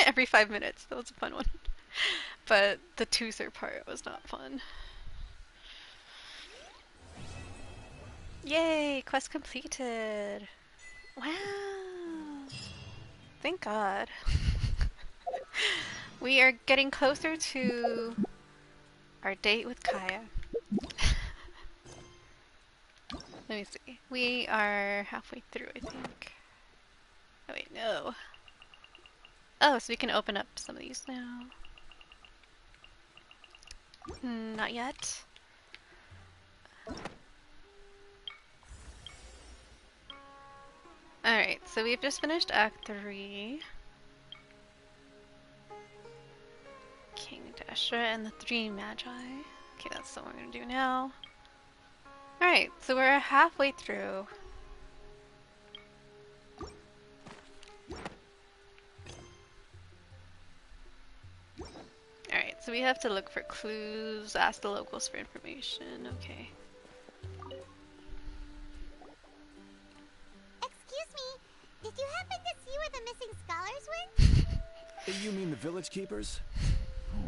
every 5 minutes. That was a fun one. But the Toother part was not fun. Yay! Quest completed! Wow! Thank God. We are getting closer to our date with Kaya. Let me see. We are halfway through, I think. Oh wait, no. Oh, so we can open up some of these now. Not yet. Alright, so we've just finished Act 3. King Dashra and the 3 Magi. Okay, that's what we're gonna do now. Alright, so we're halfway through. Alright, so we have to look for clues, ask the locals for information. Okay. Excuse me, did you happen to see where the missing scholars went? You mean the village keepers?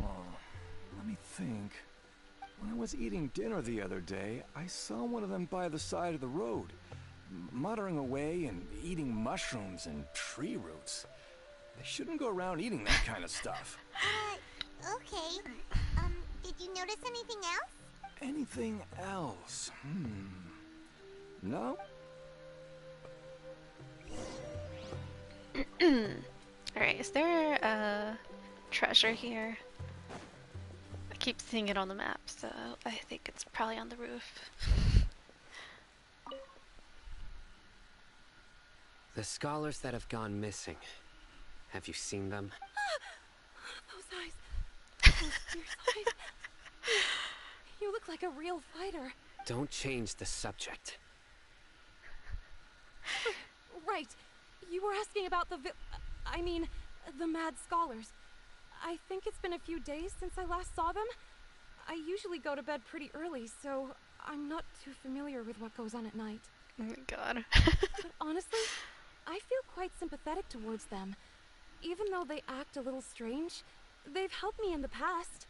Oh, let me think. When I was eating dinner the other day, I saw one of them by the side of the road, muttering away and eating mushrooms and tree roots. They shouldn't go around eating that kind of stuff. Okay. Did you notice anything else? Anything else? No? Alright, is there a treasure here? I keep seeing it on the map, so I think it's probably on the roof. The scholars that have gone missing. Have you seen them? Those eyes. Those fierce eyes. You look like a real fighter. Don't change the subject. Right. You were asking about the the mad scholars. I think it's been a few days since I last saw them. I usually go to bed pretty early, so I'm not too familiar with what goes on at night. Oh my god. But honestly, I feel quite sympathetic towards them. Even though they act a little strange, they've helped me in the past.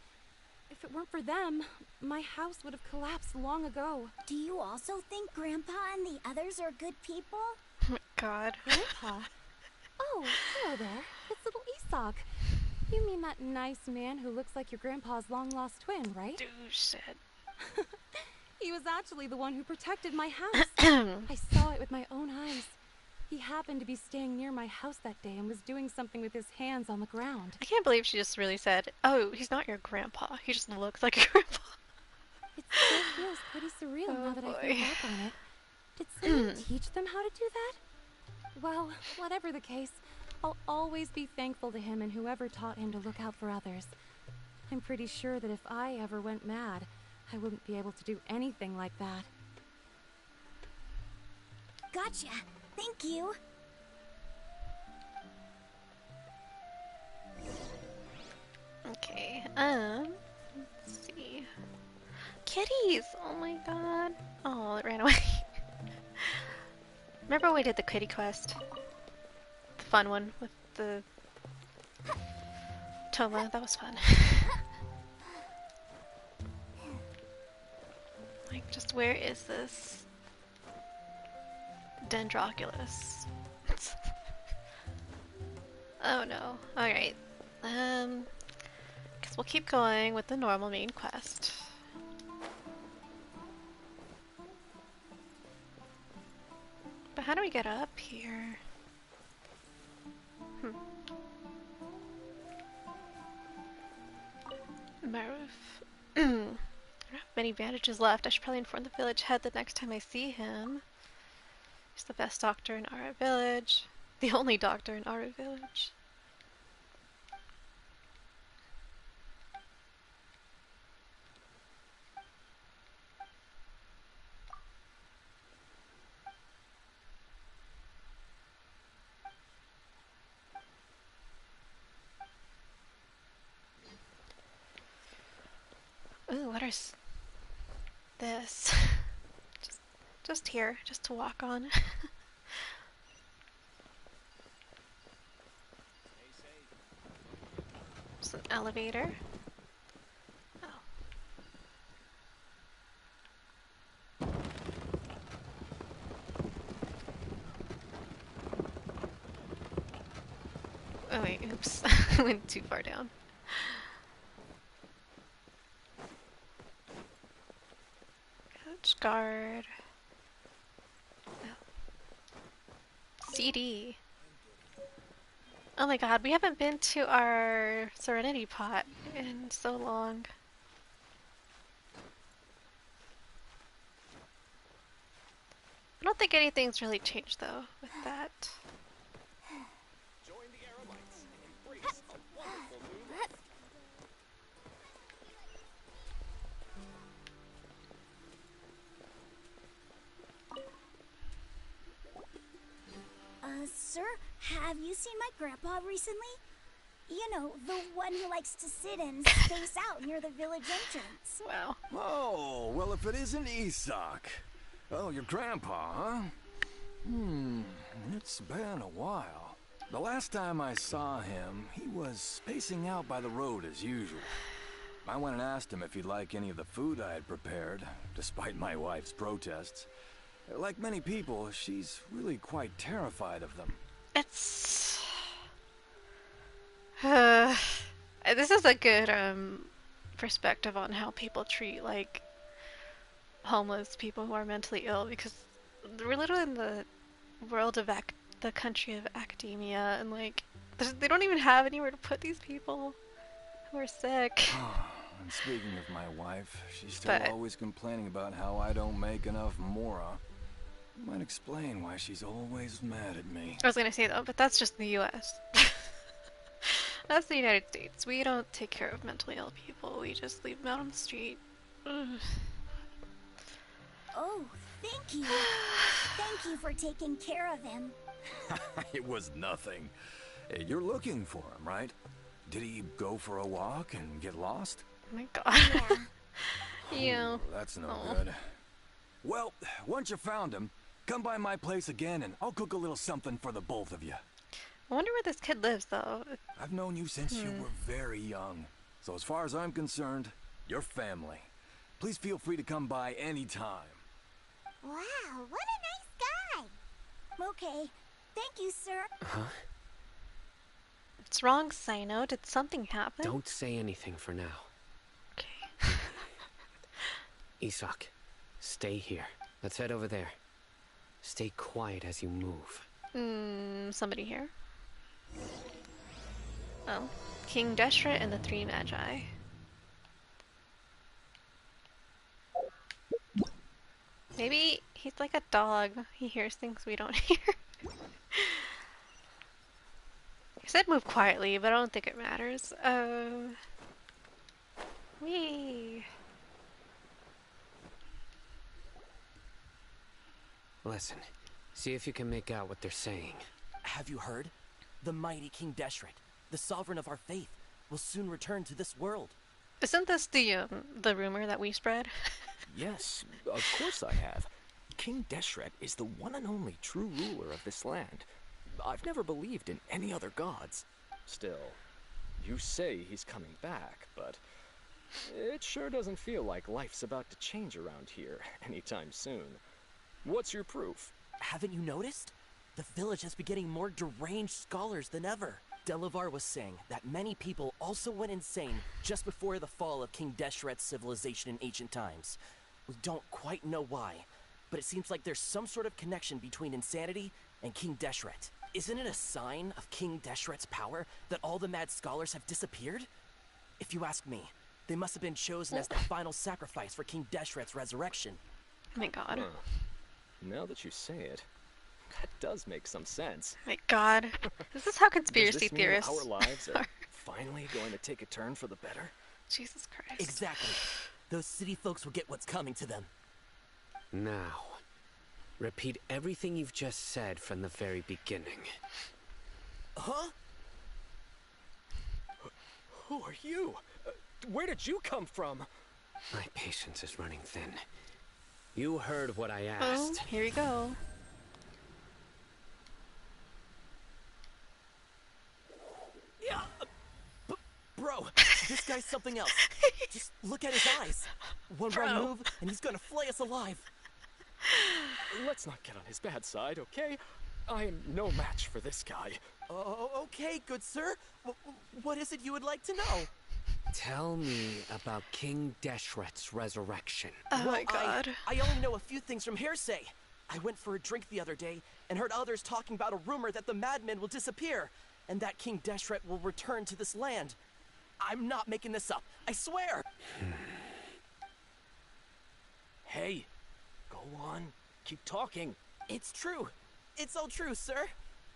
If it weren't for them, my house would have collapsed long ago. Do you also think Grandpa and the others are good people? Oh my god. Grandpa? Oh, hello there. It's little Isak. You mean that nice man who looks like your grandpa's long-lost twin, right? Douche said. He was actually the one who protected my house. I saw it with my own eyes. He happened to be staying near my house that day and was doing something with his hands on the ground. I can't believe she just really said, oh, he's not your grandpa. He just looks like your grandpa. It still feels pretty surreal now that I think back on it. Did someone teach them how to do that? Well, whatever the case, I'll always be thankful to him and whoever taught him to look out for others. I'm pretty sure that if I ever went mad, I wouldn't be able to do anything like that. Gotcha. Thank you. Okay, let's see. Kitties! Oh my god. Oh, it ran away. Remember when we did the kitty quest? The fun one with the Toma, that was fun. Like, just where is this Dendroculus? Oh no. Alright. Guess we'll keep going with the normal main quest. But how do we get up here? Maruf. I don't have many bandages left. I should probably inform the village head the next time I see him. He's the best doctor in our village. The only doctor in our village. Ooh, what is this? Just here, just to walk on. It's an elevator. Oh. Oh wait, oops. I went too far down. Coach guard. Oh. CD. Oh my god, we haven't been to our Serenity pot in so long. I don't think anything's really changed though with that. Join the Aramites and embrace a wonderful new life. Sir, have you seen my grandpa recently? You know, the one who likes to sit and space out near the village entrance. Wow. Oh, well, if it isn't Isak. Oh, your grandpa, huh? It's been a while. The last time I saw him, he was spacing out by the road as usual. I went and asked him if he'd like any of the food I had prepared, despite my wife's protests. Like many people, she's really quite terrified of them. It's... this is a good perspective on how people treat like homeless people who are mentally ill, because we're literally in the world of the country of academia, and like they don't even have anywhere to put these people who are sick. And speaking of my wife, she's still always complaining about how I don't make enough mora. Might explain why she's always mad at me. I was gonna say though, but that's just the U.S. That's the United States. We don't take care of mentally ill people. We just leave them out on the street. Ugh. Oh, thank you. Thank you for taking care of him. It was nothing. Hey, you're looking for him, right? Did he go for a walk and get lost? Oh my god. Yeah. Yeah. Ooh, that's no good. Well, once you found him, come by my place again and I'll cook a little something for the both of you. I wonder where this kid lives though. I've known you since you were very young. So as far as I'm concerned, you're family. Please feel free to come by anytime. Wow, what a nice guy. Okay. Thank you, sir. Huh? What's wrong, Sino? Did something happen? Don't say anything for now. Okay. Isak, stay here. Let's head over there. Stay quiet as you move. Somebody here? Oh. King Deshret and the Three Magi. Maybe he's like a dog. He hears things we don't hear. I said move quietly, but I don't think it matters. Whee! Listen, see if you can make out what they're saying. Have you heard? The mighty King Deshret, the sovereign of our faith, will soon return to this world. Isn't this the rumor that we spread? Yes, of course I have. King Deshret is the one and only true ruler of this land. I've never believed in any other gods. Still, you say he's coming back, but it sure doesn't feel like life's about to change around here anytime soon. What's your proof? Haven't you noticed? The village has been getting more deranged scholars than ever. Delavar was saying that many people also went insane just before the fall of King Deshret's civilization in ancient times. We don't quite know why, but it seems like there's some sort of connection between insanity and King Deshret. Isn't it a sign of King Deshret's power that all the mad scholars have disappeared? If you ask me, they must have been chosen as the final sacrifice for King Deshret's resurrection. Oh my god. Now that you say it, that does make some sense. Oh my god. This is how conspiracy Does this mean theorists our lives are finally going to take a turn for the better? Jesus Christ. Exactly. Those city folks will get what's coming to them. Now, repeat everything you've just said from the very beginning. Huh? Who are you? Where did you come from? My patience is running thin. You heard what I Oh, asked. here we go. Yeah, bro, this guy's something else. Just look at his eyes. One wrong move, and he's gonna flay us alive. Let's not get on his bad side, okay? I am no match for this guy. Oh, okay, good sir. What is it you would like to know? Tell me about King Deshret's resurrection. Oh my god. I only know a few things from hearsay. I went for a drink the other day and heard others talking about a rumor that the madmen will disappear. and that King Deshret will return to this land. I'm not making this up, I swear! Hey, go on. Keep talking. It's true. It's all true, sir.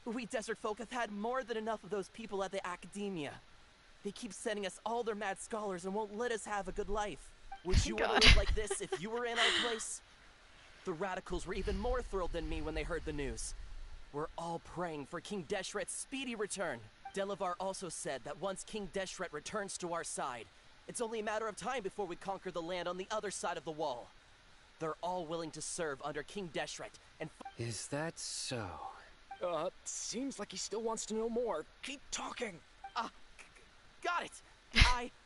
We desert folk have had more than enough of those people at the academia. They keep sending us all their mad scholars and won't let us have a good life. Would you ever live like this if you were in our place? The radicals were even more thrilled than me when they heard the news. We're all praying for King Deshret's speedy return. Delavar also said that once King Deshret returns to our side, it's only a matter of time before we conquer the land on the other side of the wall. They're all willing to serve under King Deshret and Is that so? Seems like he still wants to know more. Keep talking. Got it!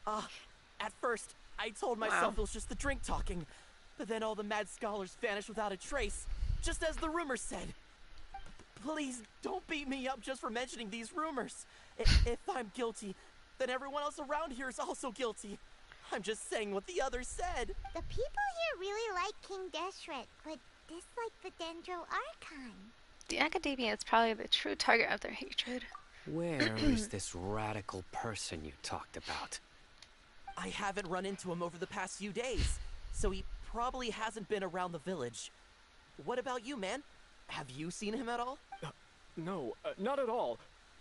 At first, I told myself it was just the drink talking, but then all the mad scholars vanished without a trace, just as the rumors said. Please, don't beat me up just for mentioning these rumors. If I'm guilty, then everyone else around here is also guilty. I'm just saying what the others said. The people here really like King Deshret, but dislike the Dendro Archon. The academia is probably the true target of their hatred. Where is this radical person you talked about? I haven't run into him over the past few days, so he probably hasn't been around the village. What about you, man? Have you seen him at all? No, not at all.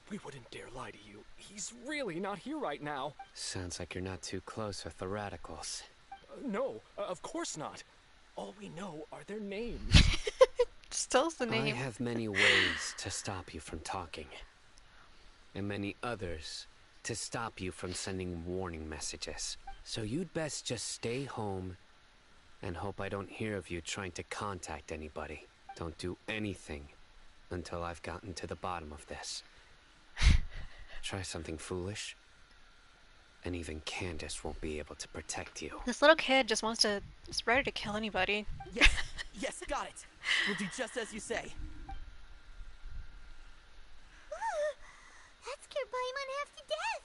We wouldn't dare lie to you. He's really not here right now. Sounds like you're not too close with the radicals. No, of course not. All we know are their names. Still's the name. I have many ways to stop you from talking. And many others to stop you from sending warning messages. So you'd best just stay home and hope I don't hear of you trying to contact anybody. Don't do anything until I've gotten to the bottom of this. Try something foolish, and even Candace won't be able to protect you. This little kid just ready to kill anybody. Yes, got it. We'll do just as you say. That scared Paimon half to death.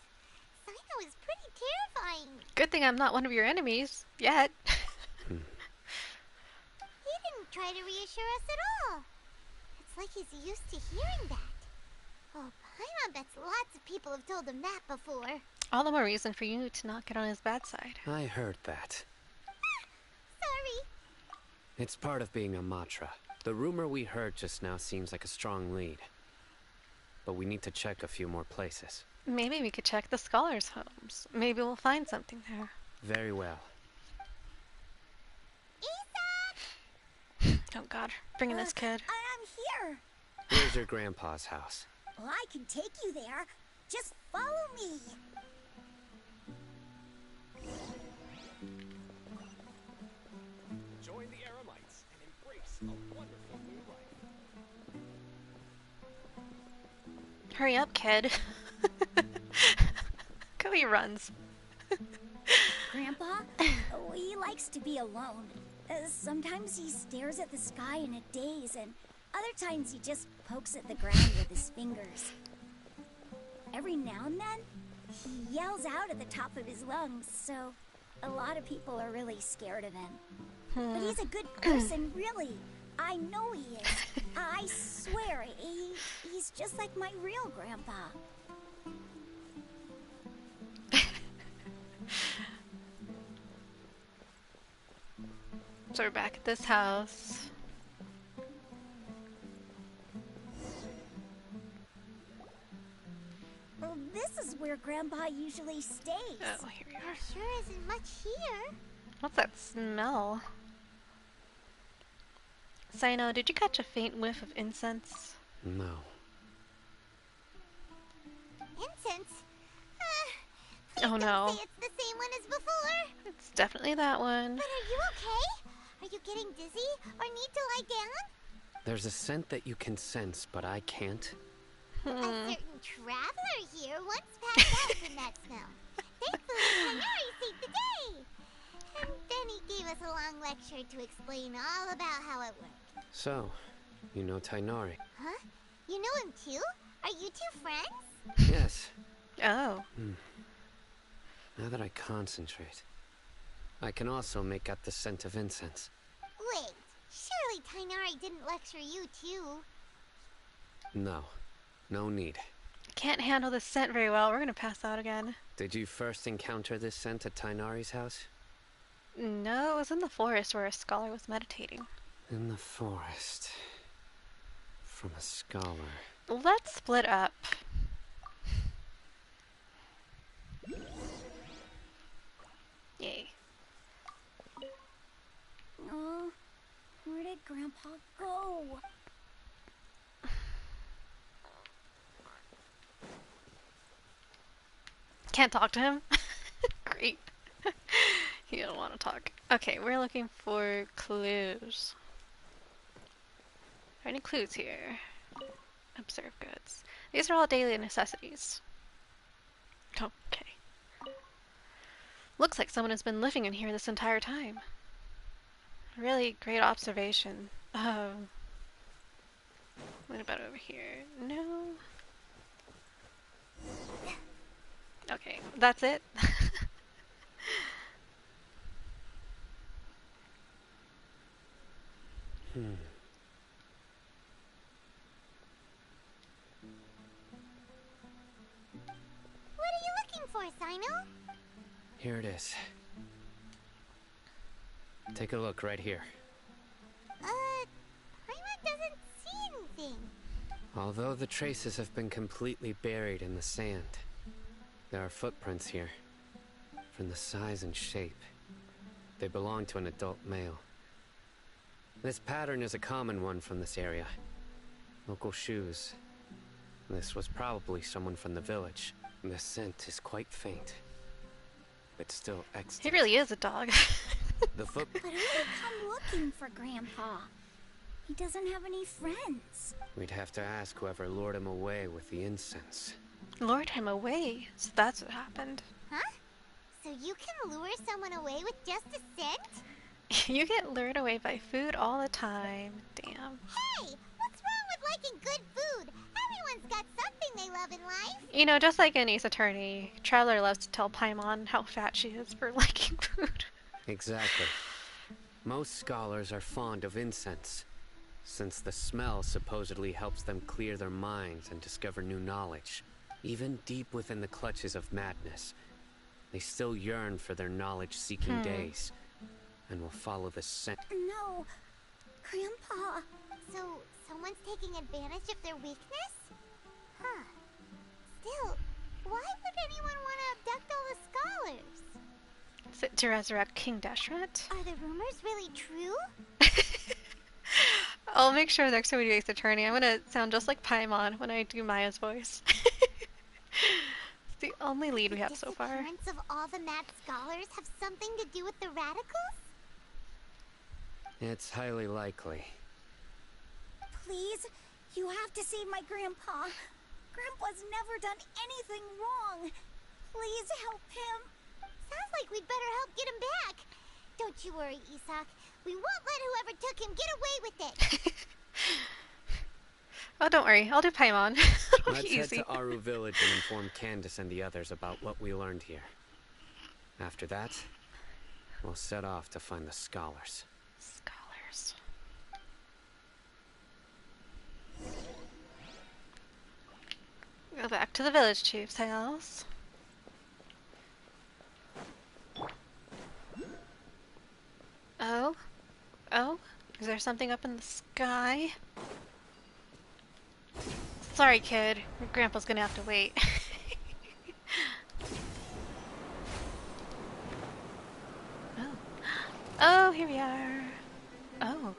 Sino is pretty terrifying. Good thing I'm not one of your enemies. Yet. He didn't try to reassure us at all. It's like he's used to hearing that. Oh, Paimon bets lots of people have told him that before. All the more reason for you to not get on his bad side. I heard that. Sorry. It's part of being a Matra. The rumor we heard just now seems like a strong lead. But we need to check a few more places. Maybe we could check the scholars' homes. Maybe we'll find something there. Very well. Oh god, bringing this kid. I'm here. Here's your grandpa's house. Well, I can take you there. Just follow me. Join the Eremites and embrace a wonderful new life. Hurry up, kid. Go, he runs. Grandpa, he likes to be alone. Sometimes he stares at the sky in a daze, and other times he just pokes at the ground with his fingers. Every now and then, he yells out at the top of his lungs, so a lot of people are really scared of him. But he's a good person, really. I know he is. I swear, he's just like my real grandpa. So we're back at this house. Well, this is where Grandpa usually stays. Oh, here we are. There sure isn't much here. What's that smell? Sino, did you catch a faint whiff of incense? No. Incense? Oh no. Say it's the same one as before. It's definitely that one. But are you okay? Are you getting dizzy or need to lie down? There's a scent that you can sense, but I can't. A certain traveler here once passed out from that smell. Thankfully, Tanari saved the day. And then he gave us a long lecture to explain all about how it worked. So, you know Tainari? Huh? You know him too? Are you two friends? Yes. Oh. Now that I concentrate, I can also make out the scent of incense. Wait, surely Tainari didn't lecture you too? No. No need. Can't handle this scent very well. We're gonna pass out again. Did you first encounter this scent at Tainari's house? No, it was in the forest where a scholar was meditating. In the forest. From a scholar. Let's split up. Yay. Oh, where did Grandpa go? Can't talk to him? Great. He don't want to talk. Okay, we're looking for clues. Are there any clues here? Observe goods. These are all daily necessities. Okay. Looks like someone has been living in here this entire time. Really great observation. What about over here? No. Okay, that's it. What are you looking for, Sino? Here it is. Take a look right here. Paimon doesn't see anything. Although the traces have been completely buried in the sand, there are footprints here. From the size and shape, they belong to an adult male. This pattern is a common one from this area. Local shoes. This was probably someone from the village. The scent is quite faint, but still extant. He really is a dog. The foot. But who would come looking for Grandpa? He doesn't have any friends. We'd have to ask whoever lured him away with the incense. Lured him away? So that's what happened. Huh? So you can lure someone away with just a scent? You get lured away by food all the time. Damn. Hey! What's wrong with liking good food? Everyone's got something they love in life. You know, just like in Ace Attorney, Traveler loves to tell Paimon how fat she is for liking food. Exactly. Most scholars are fond of incense, since the smell supposedly helps them clear their minds and discover new knowledge. Even deep within the clutches of madness, they still yearn for their knowledge-seeking days, and will follow the scent. No, Grandpa. So, someone's taking advantage of their weakness? Huh. Still, why would anyone want to abduct all the scholars? Is it to resurrect King Deshret? Are the rumors really true? I'll make sure next time we do Ace Attorney, I'm gonna sound just like Paimon when I do Maya's voice. It's the only lead we have so far. The disappearance of all the mad scholars have something to do with the radicals? It's highly likely. Please, you have to save my Grandpa. Grandpa's never done anything wrong. Please help him. Sounds like we'd better help get him back. Don't you worry, Isak. We won't let whoever took him get away with it. Oh, don't worry. I'll do Paimon. It'll Let's be head easy. to Aru village and inform Candace and the others about what we learned here. After that, we'll set off to find the scholars. Scholars. Go back to the village chief's house. Oh? Oh? Is there something up in the sky? Sorry, kid. Your grandpa's gonna have to wait. Oh. Oh, here we are. Oh.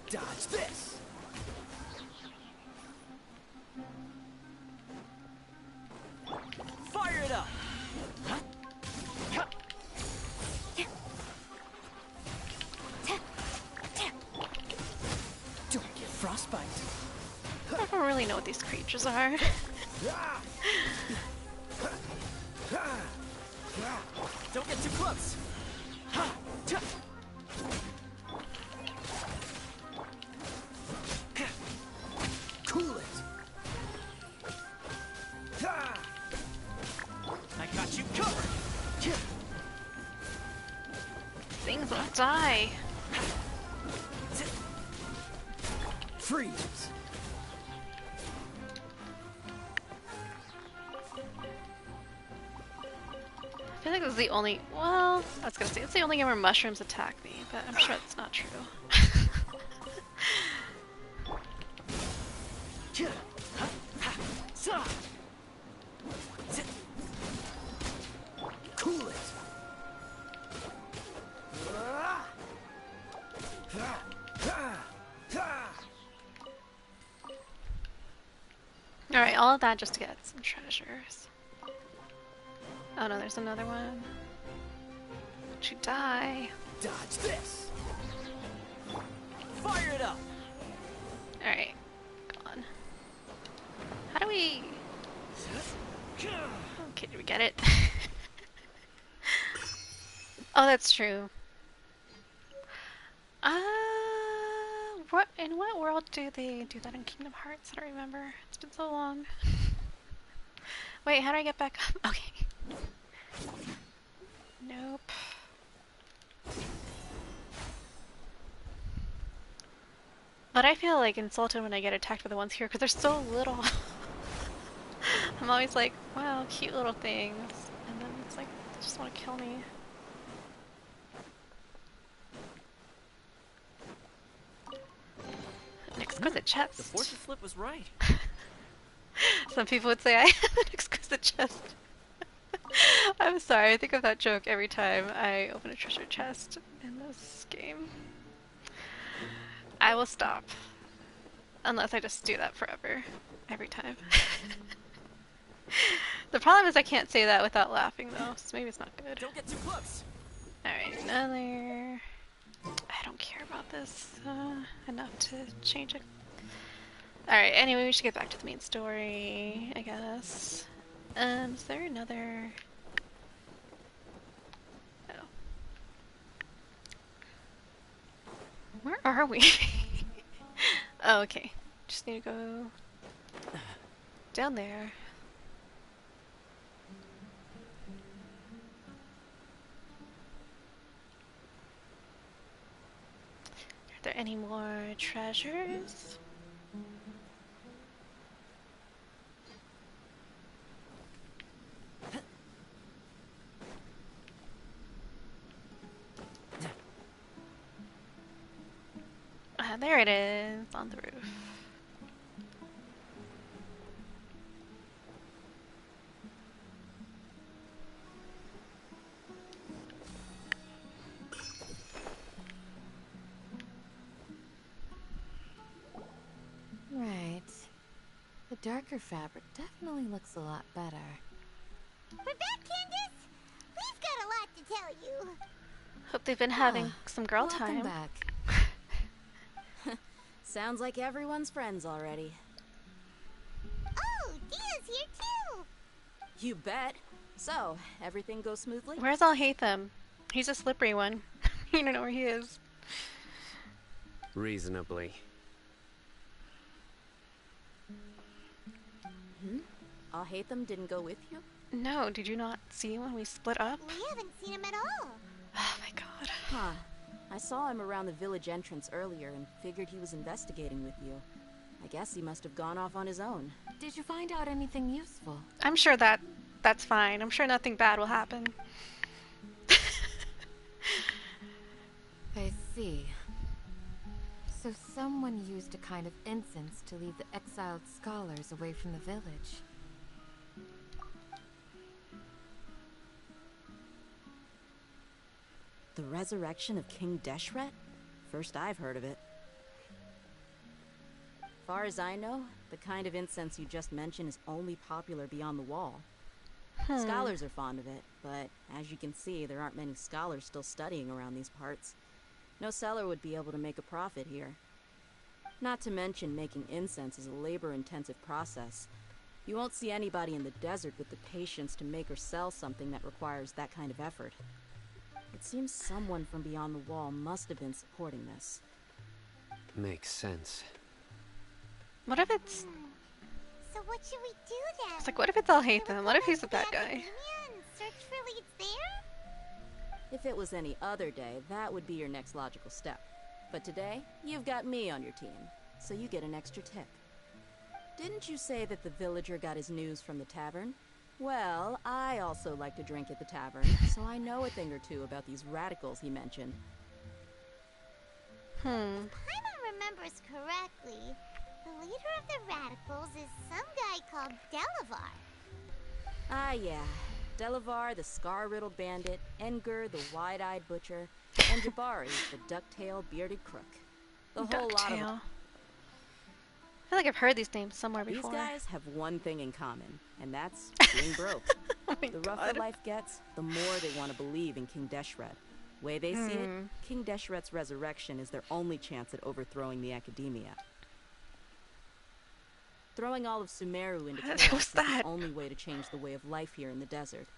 Dodge this! Fire it up! Don't get frostbite. I don't really know what these creatures are. Don't get too close. Cool it. I got you covered. Things will die. Freeze. feel like this is the only. Well, I was gonna say it's the only game where mushrooms attack me, but I'm sure that's not true. Cool it. Alright, all of that just to get some treasures. Oh no, there's another one. Don't you die. Dodge this. Fire it up. Alright, go on. How do we... Okay, did we get it? Oh, that's true. In what world do they do that in Kingdom Hearts? I don't remember. It's been so long. Wait, how do I get back up? Okay. Nope. But I feel like insulted when I get attacked by the ones here because they're so little. I'm always like, wow, cute little things. And then it's like, they just want to kill me. An exquisite chest. The fortune flip was right. Some people would say I have an exquisite chest. I'm sorry, I think of that joke every time I open a treasure chest in this game. I will stop. Unless I just do that forever. Every time. The problem is I can't say that without laughing though, so maybe it's not good. Don't get too close. Alright, another... I don't care about this enough to change it. Alright, anyway, we should get back to the main story, I guess. Is there another... Oh. Where are we? Oh, okay. Just need to go... down there. Are there any more treasures? There it is, on the roof. Right. The darker fabric definitely looks a lot better. We're back, Candace! We've got a lot to tell you. Hope they've been having some girl time. Welcome back. Sounds like everyone's friends already. Oh, Dia's here too! You bet. So, everything goes smoothly? Where's Alhaitham? He's a slippery one. You don't know where he is. Reasonably. Alhaitham didn't go with you? No, did you not see him when we split up? We haven't seen him at all. Oh my god. Huh. I saw him around the village entrance earlier and figured he was investigating with you. I guess he must have gone off on his own. Did you find out anything useful? I'm sure that's fine. I'm sure nothing bad will happen. I see. So someone used a kind of incense to lead the exiled scholars away from the village. The resurrection of King Deshret? First I've heard of it. Far as I know, the kind of incense you just mentioned is only popular beyond the wall. Scholars are fond of it, but as you can see, there aren't many scholars still studying around these parts. No seller would be able to make a profit here. Not to mention making incense is a labor-intensive process. You won't see anybody in the desert with the patience to make or sell something that requires that kind of effort. It seems someone from beyond the wall must have been supporting this. Makes sense. What if it's... So what should we do then? It's like, what if it's Alhaitham? What if he's the bad guy? Academia and search for leads there? If it was any other day, that would be your next logical step. But today, you've got me on your team, so you get an extra tip. Didn't you say that the villager got his news from the tavern? Well, I also like to drink at the tavern, so I know a thing or two about these radicals he mentioned. If Paimon remembers correctly, the leader of the radicals is some guy called Delavar. Ah, yeah. Delavar, the scar-riddled bandit, Engur, the wide-eyed butcher, and Jabari, the duck-tailed bearded crook. The whole lot of them. I feel like I've heard these names somewhere before. These guys have one thing in common, and that's being broke. The rougher life gets, the more they want to believe in King Deshret. Way they see it, King Deshret's resurrection is their only chance at overthrowing the Academia. Throwing all of Sumeru into chaos is the only way to change the way of life here in the desert.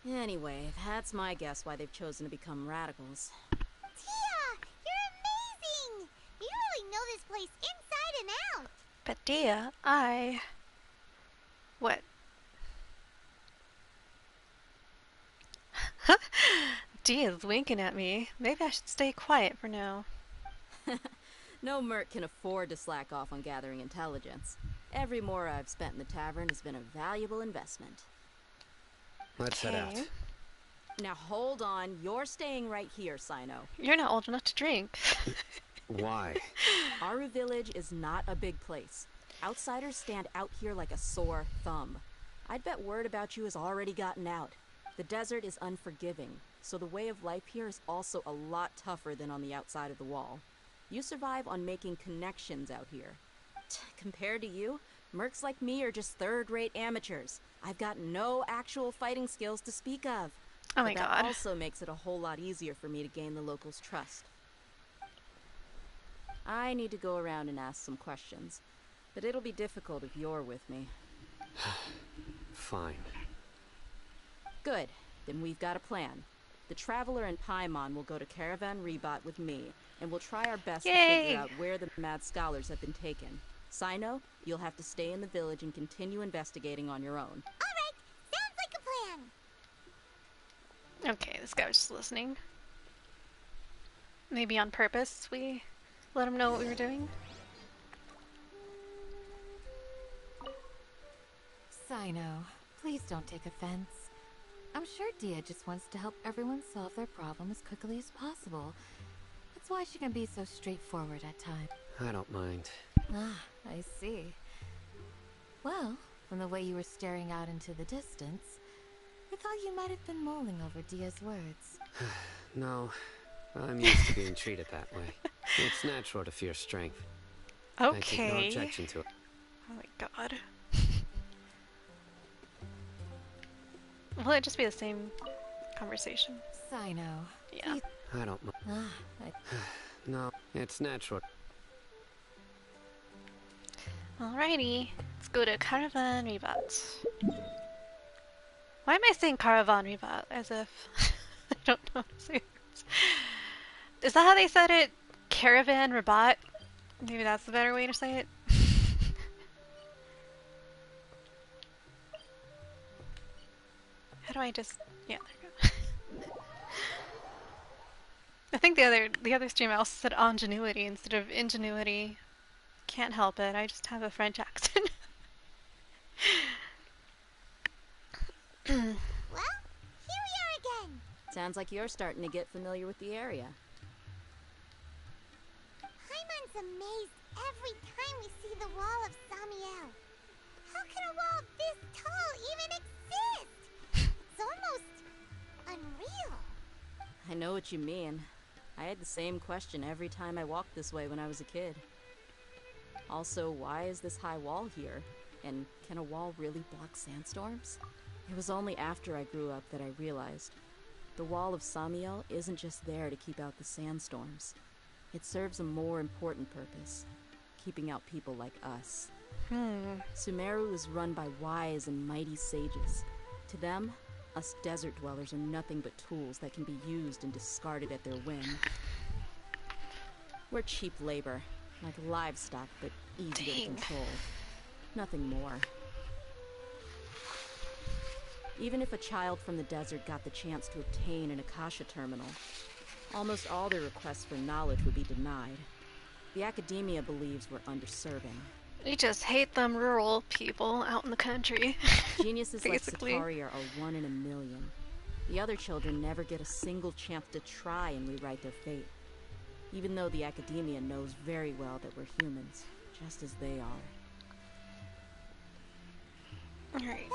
Anyway, that's my guess why they've chosen to become radicals. Tia, you're amazing! You really know this place inside and out. But Dia, What? Dia's winking at me. Maybe I should stay quiet for now. No merc can afford to slack off on gathering intelligence. Every more I've spent in the tavern has been a valuable investment. Let's head out. Now hold on, you're staying right here, Sino. You're not old enough to drink. Why? Aru Village is not a big place. Outsiders stand out here like a sore thumb. I'd bet word about you has already gotten out. The desert is unforgiving, so the way of life here is also a lot tougher than on the outside of the wall. You survive on making connections out here. Compared to you, mercs like me are just third-rate amateurs. I've got no actual fighting skills to speak of. Oh my God. That also makes it a whole lot easier for me to gain the locals' trust. I need to go around and ask some questions, but it'll be difficult if you're with me. Fine. Good. Then we've got a plan. The Traveler and Paimon will go to Caravan Rebot with me, and we'll try our best to figure out where the mad scholars have been taken. Sino, you'll have to stay in the village and continue investigating on your own. Alright, sounds like a plan. Okay, this guy was just listening. Maybe on purpose we let him know what we were doing. Sino, please don't take offense. I'm sure Dia just wants to help everyone solve their problem as quickly as possible. That's why she can be so straightforward at times. I don't mind. Ah, I see. Well, from the way you were staring out into the distance, I thought you might have been mulling over Dia's words. No, I'm used to being treated that way. It's natural to fear strength. Okay. I take no objection to it. Oh my God. Will it just be the same conversation? Sino. Yeah. I don't mind. Ah, No, it's natural. Alrighty, let's go to Caravan Rebot. Why am I saying Caravan Rebot as if I don't know how to say it? Is that how they said it? Caravan Rebot? Maybe that's the better way to say it. How do I just... Yeah, there we go. I think the other stream I also said ingenuity instead of ingenuity. Can't help it, I just have a French accent. Well, here we are again. Sounds like you're starting to get familiar with the area. Paimon's amazed every time we see the wall of Samiel. How can a wall this tall even exist? It's almost unreal. I know what you mean. I had the same question every time I walked this way when I was a kid. Also, why is this high wall here? And can a wall really block sandstorms? It was only after I grew up that I realized the wall of Samiel isn't just there to keep out the sandstorms. It serves a more important purpose, keeping out people like us. Sumeru is run by wise and mighty sages. To them, us desert dwellers are nothing but tools that can be used and discarded at their whim. We're cheap labor, like livestock, but easier to control. Nothing more. Even if a child from the desert got the chance to obtain an Akasha terminal, almost all their requests for knowledge would be denied. The Academia believes we're underserving. We just hate them rural people out in the country. Geniuses like Basically. Satari are a 1 in a million. The other children never get a single chance to try and rewrite their fate. Even though the academia knows very well that we're humans, just as they are. Alright,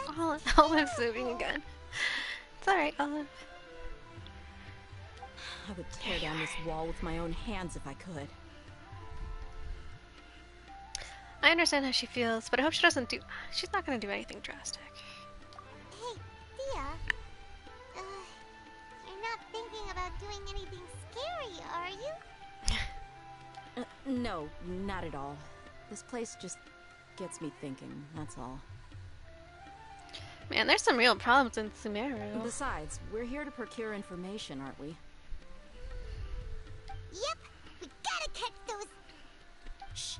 Olive's moving again. It's alright, Olive. I would tear down this wall with my own hands if I could. I understand how she feels, but I hope she doesn't do... She's not gonna do anything drastic. Hey, Dia. You're not thinking about doing anything scary, are you? No, not at all. This place just gets me thinking, that's all. Man, there's some real problems in Sumeru. Besides, we're here to procure information, aren't we? Yep, we gotta catch those... Shh.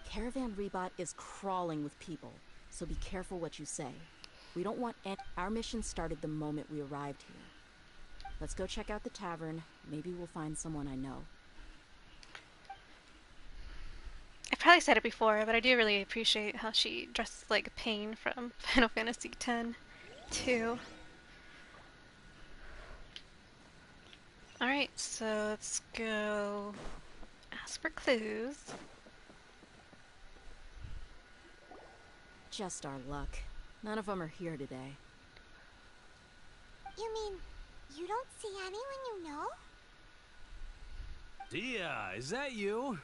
Caravan Rebot is crawling with people, so be careful what you say. We don't want our mission started the moment we arrived here. Let's go check out the tavern. Maybe we'll find someone I know. I've probably said it before, but I do really appreciate how she dresses like Pain from Final Fantasy X too. Alright, so let's go ask for clues. Just our luck. None of them are here today. You mean, you don't see anyone you know? Dia, is that you?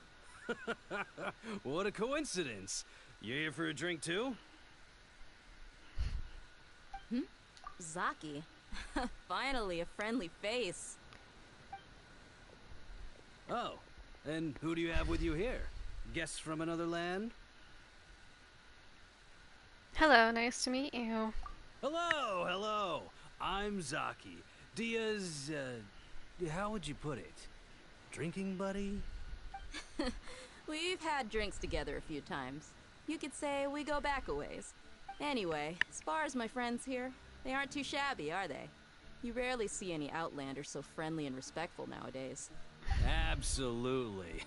What a coincidence. You here for a drink too? Zaki. Finally, a friendly face. Oh, and who do you have with you here? Guests from another land? Hello, nice to meet you. Hello, hello. I'm Zaki. Dia's, how would you put it? Drinking buddy? We've had drinks together a few times. You could say we go back a ways. Anyway, as far as my friends here, they aren't too shabby, are they? You rarely see any Outlanders so friendly and respectful nowadays. Absolutely.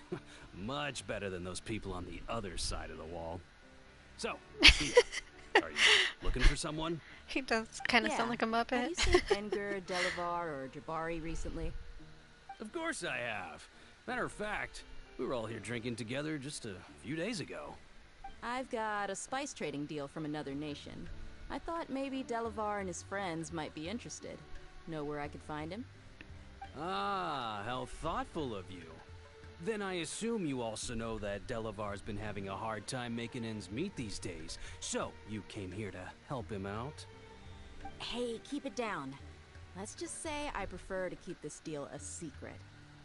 Much better than those people on the other side of the wall. So, Dia, are you looking for someone? He does kind of sound like a Muppet. Have you seen Edgar, Delavar, or Jabari recently? Of course I have. Matter of fact, we were all here drinking together just a few days ago. I've got a spice trading deal from another nation. I thought maybe Delavar and his friends might be interested. Know where I could find him? Ah, how thoughtful of you. Then I assume you also know that Delavar's been having a hard time making ends meet these days. So, you came here to help him out? Hey, keep it down. Let's just say I prefer to keep this deal a secret.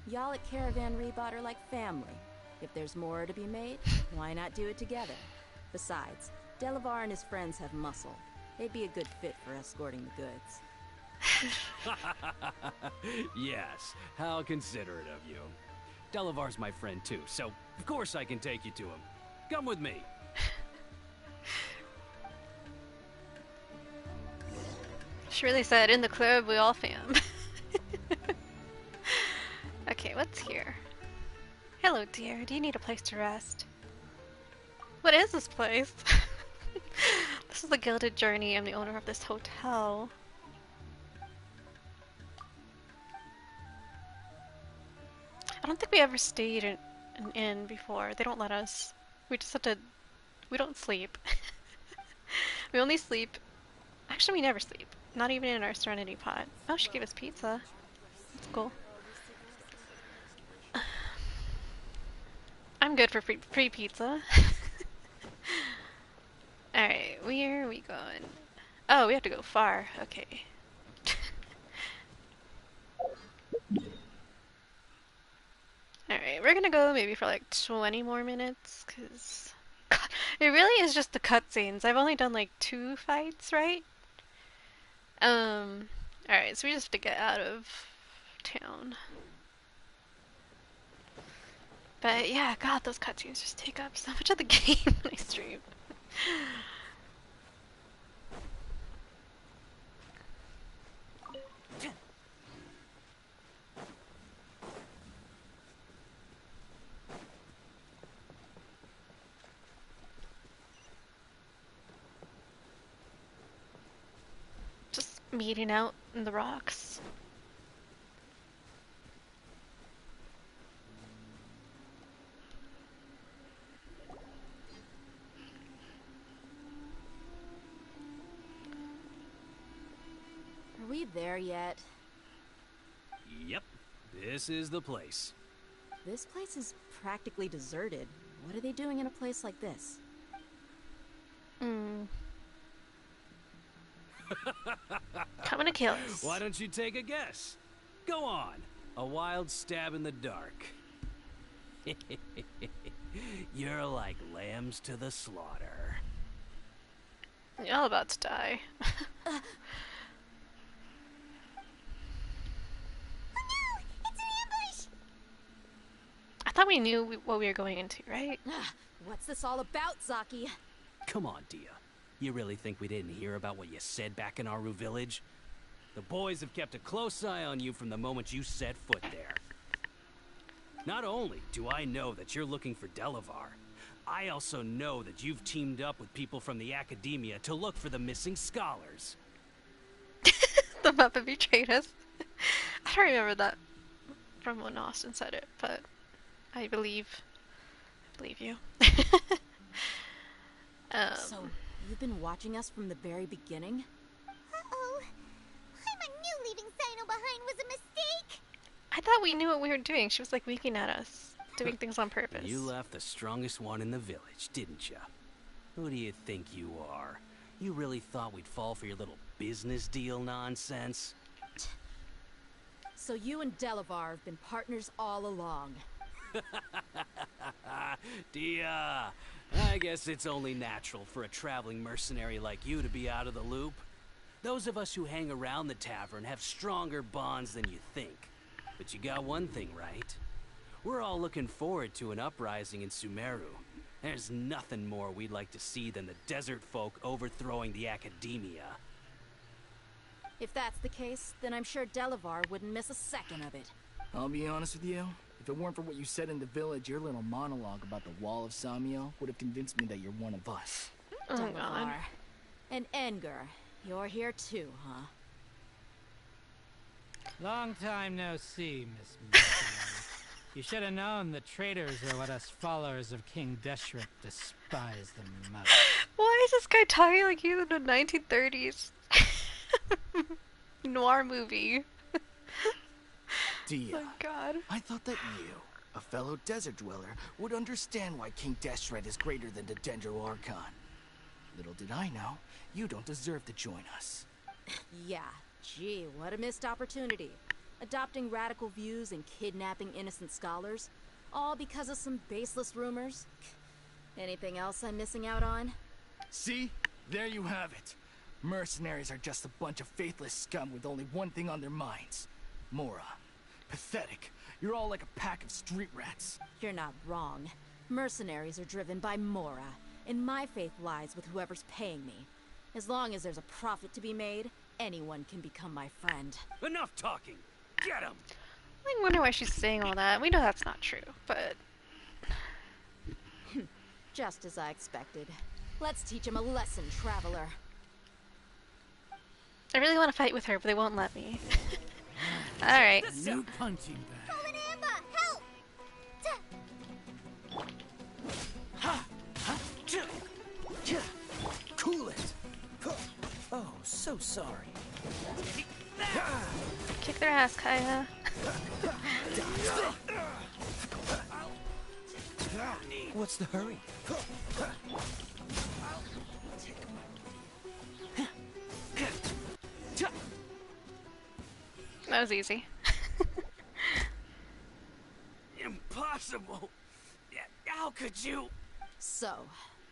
Y'all at Caravan Rebot are like family. If there's more to be made, why not do it together? Besides, Delavar and his friends have muscle. They'd be a good fit for escorting the goods. Yes, how considerate of you. Delavar's my friend too, so of course I can take you to him. Come with me. She really said, in the club, we all fam. Okay, what's here? Hello, dear. Do you need a place to rest? What is this place? This is the Gilded Journey. I'm the owner of this hotel. I don't think we ever stayed in an inn before. They don't let us. We just have to... We don't sleep. We only sleep... Actually, we never sleep. Not even in our Serenity pot. Oh, she gave us pizza. That's cool. I'm good for free pizza. Alright, where are we going? Oh, we have to go far. Okay. Alright, we're gonna go maybe for like 20 more minutes, because it really is just the cutscenes. I've only done like 2 fights, right? Alright, so we just have to get out of town. But yeah, god, those cutscenes just take up so much of the game when I stream. meeting out in the rocks. Are we there yet? Yep, this is the place. This place is practically deserted. What are they doing in a place like this? Coming to kill us. Why don't you take a guess? Go on. A wild stab in the dark. You're like lambs to the slaughter. Y'all about to die. I thought we knew what we were going into, right? What's this all about, Zaki? Come on, Dia. You really think we didn't hear about what you said back in Aru village? The boys have kept a close eye on you from the moment you set foot there. Not only do I know that you're looking for Delavar, I also know that you've teamed up with people from the Academia to look for the missing scholars. The Muppet betrayed us. I don't remember that from when Austin said it, but I believe you. So, you've been watching us from the very beginning? Uh-oh. I'm knew leaving Sino behind was a mistake. I thought we knew what we were doing. She was like winking at us, doing things on purpose. You left the strongest one in the village, didn't you? Who do you think you are? You really thought we'd fall for your little business deal nonsense? So you and Delavar have been partners all along. Dia, I guess it's only natural for a traveling mercenary like you to be out of the loop. Those of us who hang around the tavern have stronger bonds than you think. But you got one thing right. We're all looking forward to an uprising in Sumeru. There's nothing more we'd like to see than the desert folk overthrowing the Academia. If that's the case, then I'm sure Delavar wouldn't miss a second of it. I'll be honest with you. If it weren't for what you said in the village, your little monologue about the Wall of Samiel would have convinced me that you're one of us. Delavar. And Engar, you're here too, huh? Long time no see, Miss Mercenary. You should have known the traitors are what us followers of King Deshret despise the most. Why is this guy talking like he's in the 1930s noir movie? Dia, Oh my god. I thought that you, a fellow desert dweller, would understand why King Deshret is greater than the Dendro Archon. Little did I know, you don't deserve to join us. Yeah, gee, what a missed opportunity. Adopting radical views and kidnapping innocent scholars, all because of some baseless rumors. Anything else I'm missing out on? See? There you have it. Mercenaries are just a bunch of faithless scum with only one thing on their minds. Mora. Pathetic. You're all like a pack of street rats. You're not wrong. Mercenaries are driven by Mora, and my faith lies with whoever's paying me. As long as there's a profit to be made, anyone can become my friend. Enough talking! Get him! I wonder why she's saying all that. We know that's not true, but... Just as I expected. Let's teach him a lesson, traveler. I really want to fight with her, but they won't let me. Alright. New punching bag. Colin Amber, help! Cool it. Oh, so sorry. Kick their ass, Kaya. What's the hurry? That was easy. Impossible! How could you? So,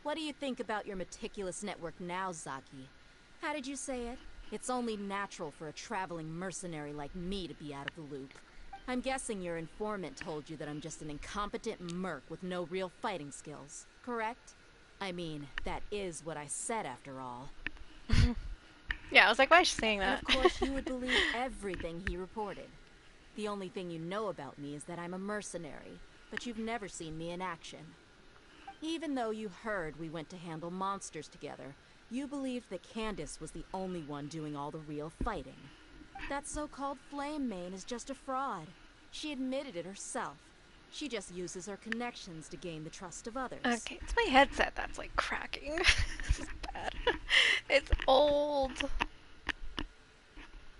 what do you think about your meticulous network now, Zaki? How did you say it? It's only natural for a traveling mercenary like me to be out of the loop. I'm guessing your informant told you that I'm just an incompetent merc with no real fighting skills, correct? I mean, that is what I said after all. Yeah, I was like, why is she saying And that? of course you would believe everything he reported. The only thing you know about me is that I'm a mercenary, but you've never seen me in action. Even though you heard we went to handle monsters together, You believed that Candace was the only one doing all the real fighting. That so-called Flame Main is just a fraud. She admitted it herself. She just uses her connections to gain the trust of others. Okay, it's my headset that's like cracking. This is bad. It's old.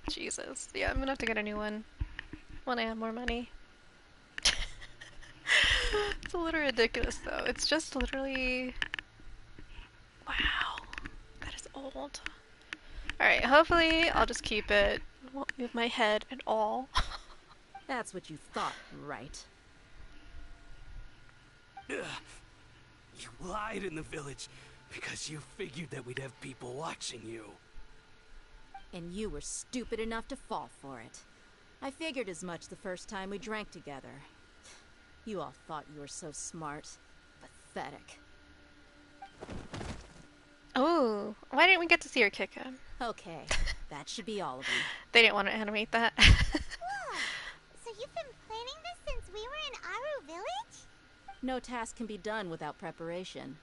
Jesus. Yeah, I'm gonna have to get a new one when I have more money. It's a little ridiculous though. It's just literally... Wow. That is old. Alright, hopefully I'll just keep it. Won't move my head at all. That's what you thought, right? You lied in the village because you figured that we'd have people watching you. And you were stupid enough to fall for it. I figured as much the first time we drank together. You all thought you were so smart. Pathetic. Oh, why didn't we get to see her kick him? Okay, that should be all of them. They didn't want to animate that. Whoa! So you've been planning this since we were in Aru Village? No task can be done without preparation.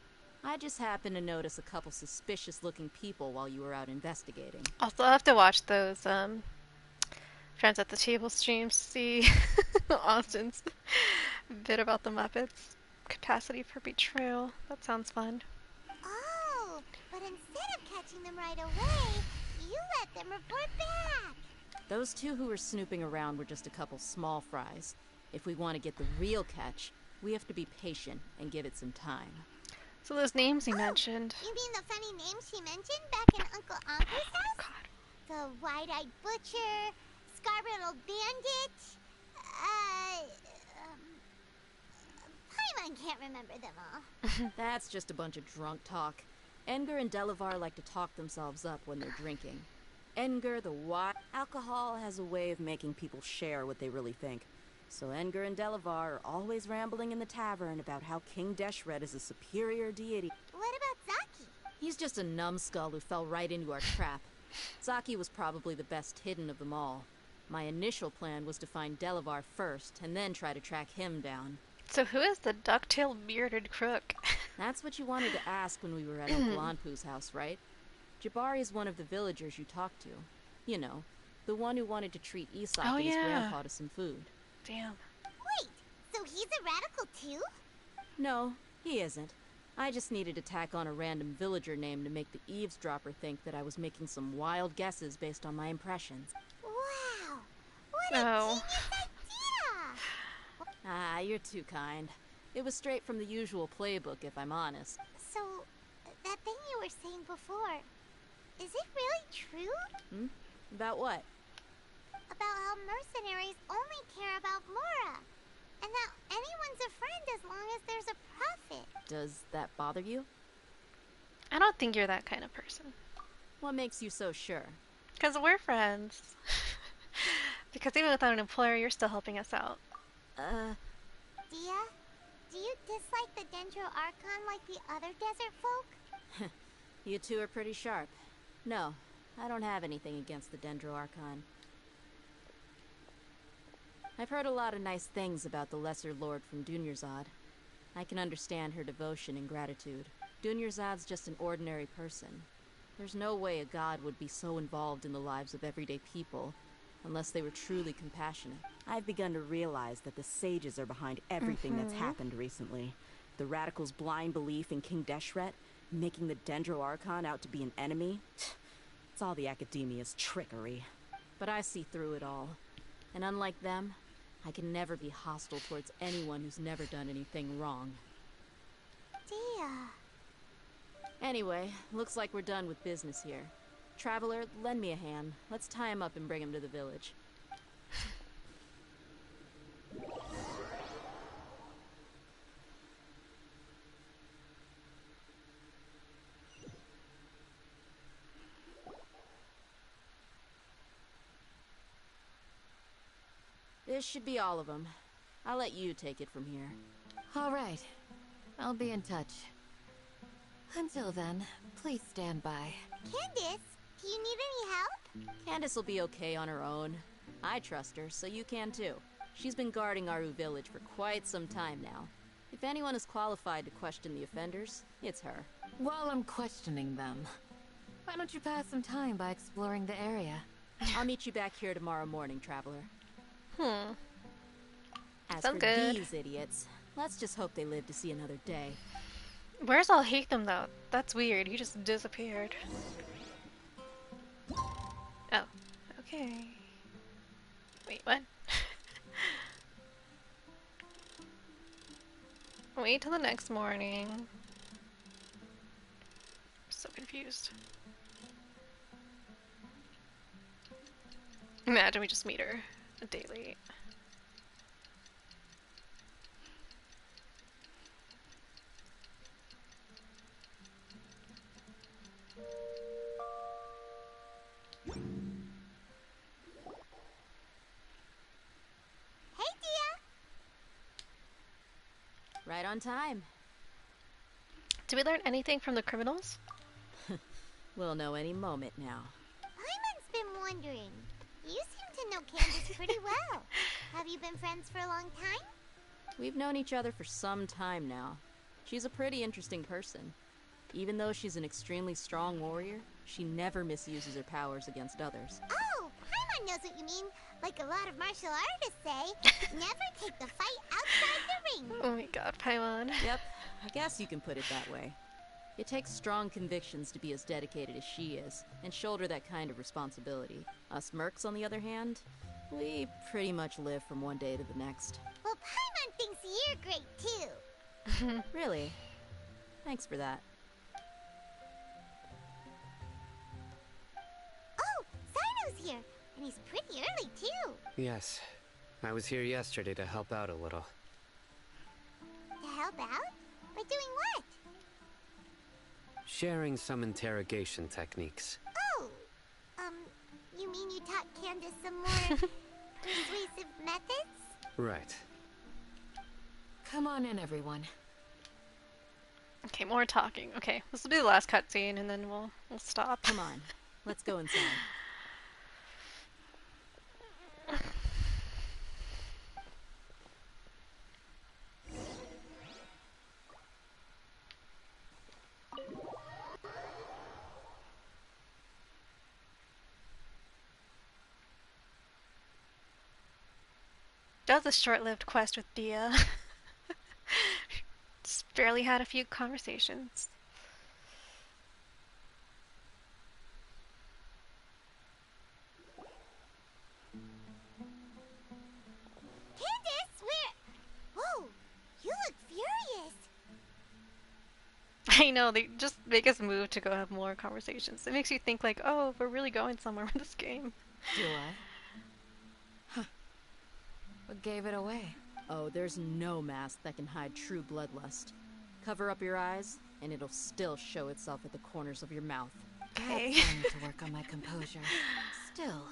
I just happened to notice a couple suspicious-looking people while you were out investigating. Also, I'll have to watch those Friends at the Table streams to see Austin's bit about the Muppets. Capacity for betrayal. That sounds fun. Oh, but instead of catching them right away, you let them report back. Those two who were snooping around were just a couple small fries. If we want to get the real catch, we have to be patient and give it some time. So those names you mentioned. You mean the funny names she mentioned back in Uncle Ampu's house? God. The wide-eyed butcher, scar-riddled bandit, Paimon can't remember them all. That's just a bunch of drunk talk. Edgar and Delavar like to talk themselves up when they're drinking. Edgar, the what? Alcohol has a way of making people share what they really think. So Edgar and Delavar are always rambling in the tavern about how King Deshret is a superior deity. What about Zaki? He's just a numbskull who fell right into our trap. Zaki was probably the best hidden of them all. My initial plan was to find Delavar first, and then try to track him down. So who is the ducktail bearded crook? That's what you wanted to ask when we were at Uncle Anpu's house, right? Jabari is one of the villagers you talked to. You know, the one who wanted to treat Aesop and his grandpa to some food. Damn. Wait, so he's a radical too? No, he isn't. I just needed to tack on a random villager name to make the eavesdropper think that I was making some wild guesses based on my impressions. Wow, what a genius idea! Ah, you're too kind. It was straight from the usual playbook, if I'm honest. So, that thing you were saying before, is it really true? Hmm? About what? About how mercenaries only care about Mora, and that anyone's a friend as long as there's a profit. Does that bother you? I don't think you're that kind of person. What makes you so sure? Because we're friends. Because even without an employer, you're still helping us out. Dia, do you dislike the Dendro Archon like the other desert folk? You two are pretty sharp. No, I don't have anything against the Dendro Archon. I've heard a lot of nice things about the Lesser Lord from Dunyarzad. I can understand her devotion and gratitude. Dunyarzad's just an ordinary person. There's no way a god would be so involved in the lives of everyday people, unless they were truly compassionate. I've begun to realize that the sages are behind everything that's happened recently. The radicals' blind belief in King Deshret, making the Dendro Archon out to be an enemy. It's all the academia's trickery. But I see through it all. And unlike them, I can never be hostile towards anyone who's never done anything wrong. Dia. Anyway, looks like we're done with business here. Traveler, lend me a hand. Let's tie him up and bring him to the village. This should be all of them. I'll let you take it from here. All right. I'll be in touch. Until then, please stand by. Candace, do you need any help? Candace will be okay on her own. I trust her, so you can too. She's been guarding Aru Village for quite some time now. If anyone is qualified to question the offenders, it's her. While I'm questioning them, Why don't you pass some time by exploring the area? I'll meet you back here tomorrow morning, traveler. As Sounds for good. these idiots, let's just hope they live to see another day. Where's Alhaitham though? That's weird. He just disappeared. Oh, okay. Wait, what? Wait till the next morning. I'm so confused. Imagine we just meet her a day late. Hey, Dia! Right on time. Did we learn anything from the criminals? We'll know any moment now. Paimon's been wondering. You seem to know Candace pretty well. Have you been friends for a long time? We've known each other for some time now. She's a pretty interesting person. Even though she's an extremely strong warrior, she never misuses her powers against others. Oh, Paimon knows what you mean. Like a lot of martial artists say, never take the fight outside the ring. Oh my god, Paimon. Yep, I guess you can put it that way. It takes strong convictions to be as dedicated as she is, and shoulder that kind of responsibility. Us mercs, on the other hand, we pretty much live from one day to the next. Well, Paimon thinks you're great too. Really? Thanks for that. Oh, Sino's here, and he's pretty early too. Yes. I was here yesterday to help out a little. To help out? By doing what? Sharing some interrogation techniques. Oh, you mean you taught Candace some more persuasive methods? Right. Come on in, everyone. Okay, more talking. Okay, this will be the last cutscene, and then we'll stop. Come on, let's go inside. That was a short-lived quest with Dia. Just barely had a few conversations. Candace, where? Whoa, you look furious. I know, they just make us move to go have more conversations. It makes you think like, oh, we're really going somewhere with this game. Do I? Huh. What gave it away? Oh, there's no mask that can hide true bloodlust. Cover up your eyes, and it'll still show itself at the corners of your mouth. Okay. I need to work on my composure. Still,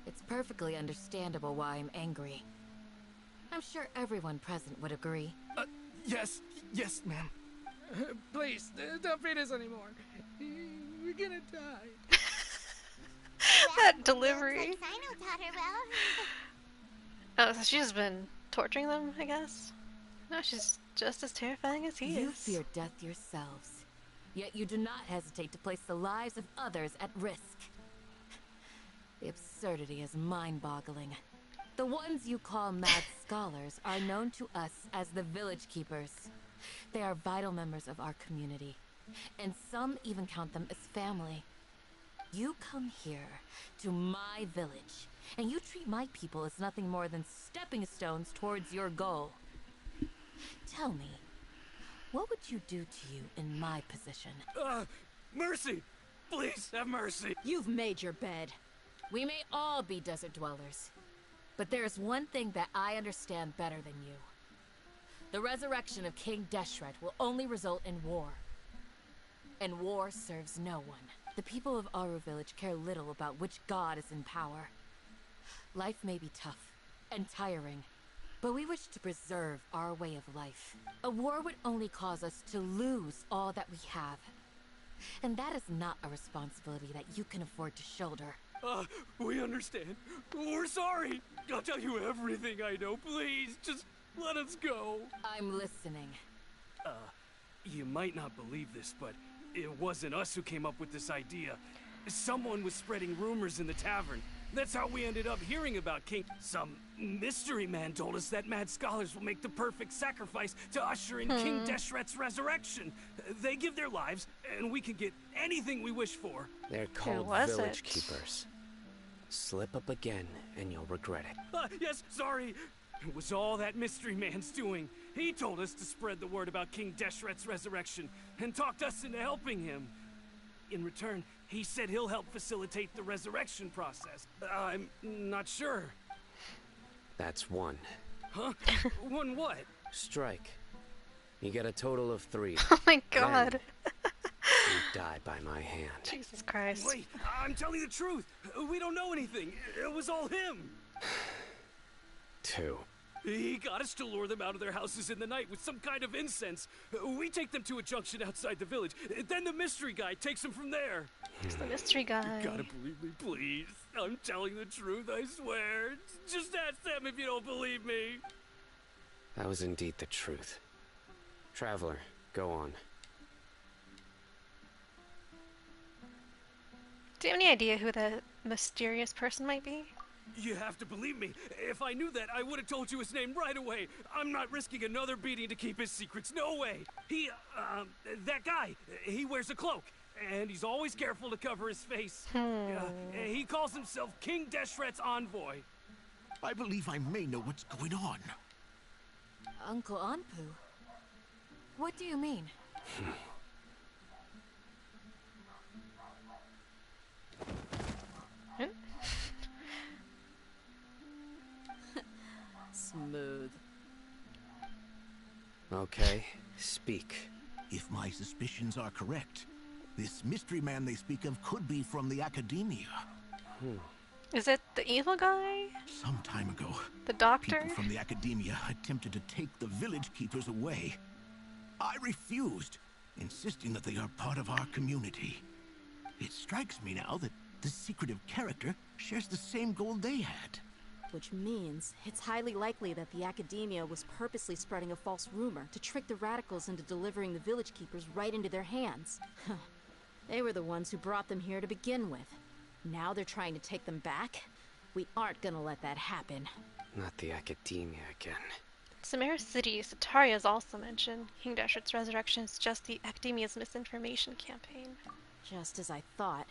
it's perfectly understandable why I'm angry. I'm sure everyone present would agree. Yes, ma'am. Please, don't feed us anymore. We're gonna die. That delivery. Looks like Sino taught her well. Oh, so she's been torturing them, I guess? No, she's just as terrifying as he You is. fear death yourselves, yet you do not hesitate to place the lives of others at risk. The absurdity is mind-boggling. The ones you call mad scholars are known to us as the village keepers. They are vital members of our community, and some even count them as family. You come here to my village, and you treat my people as nothing more than stepping stones towards your goal. Tell me, what would you do to you in my position? Mercy! Please, have mercy! You've made your bed. We may all be desert dwellers, but there is one thing that I understand better than you. The resurrection of King Deshret will only result in war. And war serves no one. The people of Aru Village care little about which god is in power. Life may be tough and tiring, but we wish to preserve our way of life. A war would only cause us to lose all that we have. And that is not a responsibility that you can afford to shoulder. We understand. We're sorry. I'll tell you everything I know. Please, just let us go. I'm listening. You might not believe this, but It wasn't us who came up with this idea. Someone was spreading rumors in the tavern. That's how we ended up hearing about King. Some mystery man told us that mad scholars will make the perfect sacrifice to usher in King Deshret's resurrection. They give their lives, and we can get anything we wish for. They're called village keepers. Slip up again, and you'll regret it. Yes, sorry. It was all that mystery man's doing. He told us to spread the word about King Deshret's resurrection, and talked us into helping him. In return, he said he'll help facilitate the resurrection process. I'm not sure. That's one. Huh? One what? Strike. You get a total of 3. Oh my god. You die by my hand. Jesus Christ. Wait, I'm telling the truth. We don't know anything. It was all him. 2. He got us to lure them out of their houses in the night with some kind of incense. We take them to a junction outside the village. Then the mystery guy takes them from there. It's the mystery guy. You gotta believe me, please. I'm telling the truth, I swear. Just ask them if you don't believe me. That was indeed the truth. Traveler, go on. Do you have any idea who the mysterious person might be? You have to believe me. If I knew that, I would have told you his name right away. I'm not risking another beating to keep his secrets. No way. That guy, he wears a cloak, and he's always careful to cover his face. He calls himself King Deshret's envoy. I believe I may know what's going on. Uncle Anpu? What do you mean? Smooth. Okay, speak. If my suspicions are correct, this mystery man they speak of could be from the academia. Is it the evil guy? Some time ago, the doctor? People from the academia attempted to take the village keepers away. I refused, insisting that they are part of our community. It strikes me now that this secretive character shares the same goal they had. Which means it's highly likely that the academia was purposely spreading a false rumor to trick the radicals into delivering the village keepers right into their hands. They were the ones who brought them here to begin with. Now they're trying to take them back? We aren't gonna let that happen. Not the academia again. Sumeru City, Sataria is also mentioned. King Deshret's resurrection is just the academia's misinformation campaign. Just as I thought.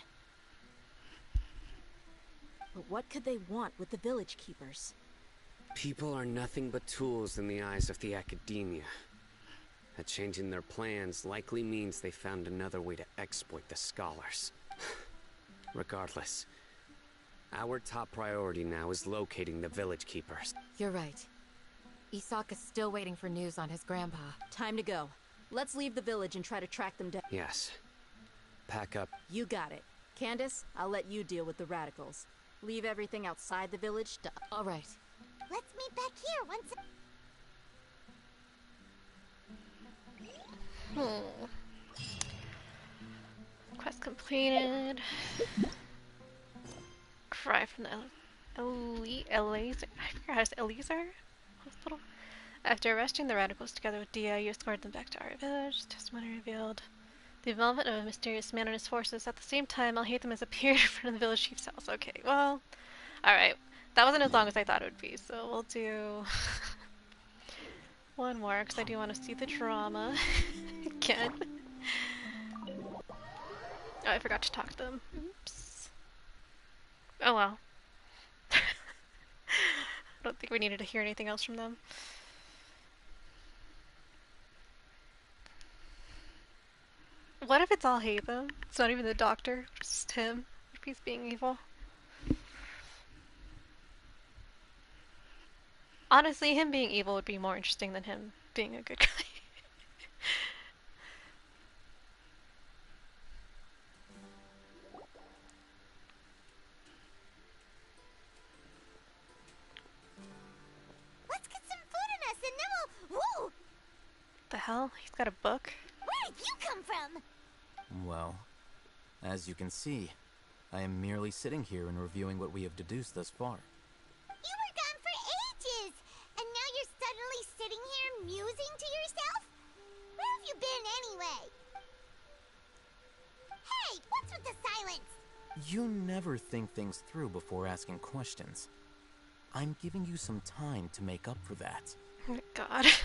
But what could they want with the village keepers? People are nothing but tools in the eyes of the academia. A change in their plans likely means they found another way to exploit the scholars. Regardless, our top priority now is locating the village keepers. You're right. Isaka's still waiting for news on his grandpa. Time to go. Let's leave the village and try to track them down. Yes. Pack up. You got it. Candace, I'll let you deal with the radicals. Leave everything outside the village to... All right. Let's meet back here once... Quest completed. Cry from the Eliezer Hospital. After arresting the radicals together with Dia, you escorted them back to our village. Testimony revealed the involvement of a mysterious man and his forces. At the same time, Alhaitham has appeared in front of the village chief's house. Okay, well, alright. That wasn't as long as I thought it would be, so we'll do one more, because I do want to see the drama again. Oh, I forgot to talk to them. Oops. Oh well. I don't think we needed to hear anything else from them. What if it's Alhaitham? It's not even the doctor, it's just him. If he's being evil. Honestly, him being evil would be more interesting than him being a good guy. Let's get some food in us and then we'll... Woo! The hell? He's got a book? Where did you come from? Well, as you can see, I am merely sitting here and reviewing what we have deduced thus far. You were gone for ages, and now you're suddenly sitting here musing to yourself? Where have you been anyway? to silence! You never think things through before asking questions. I'm giving you some time to make up for that. Oh my god. Paimon's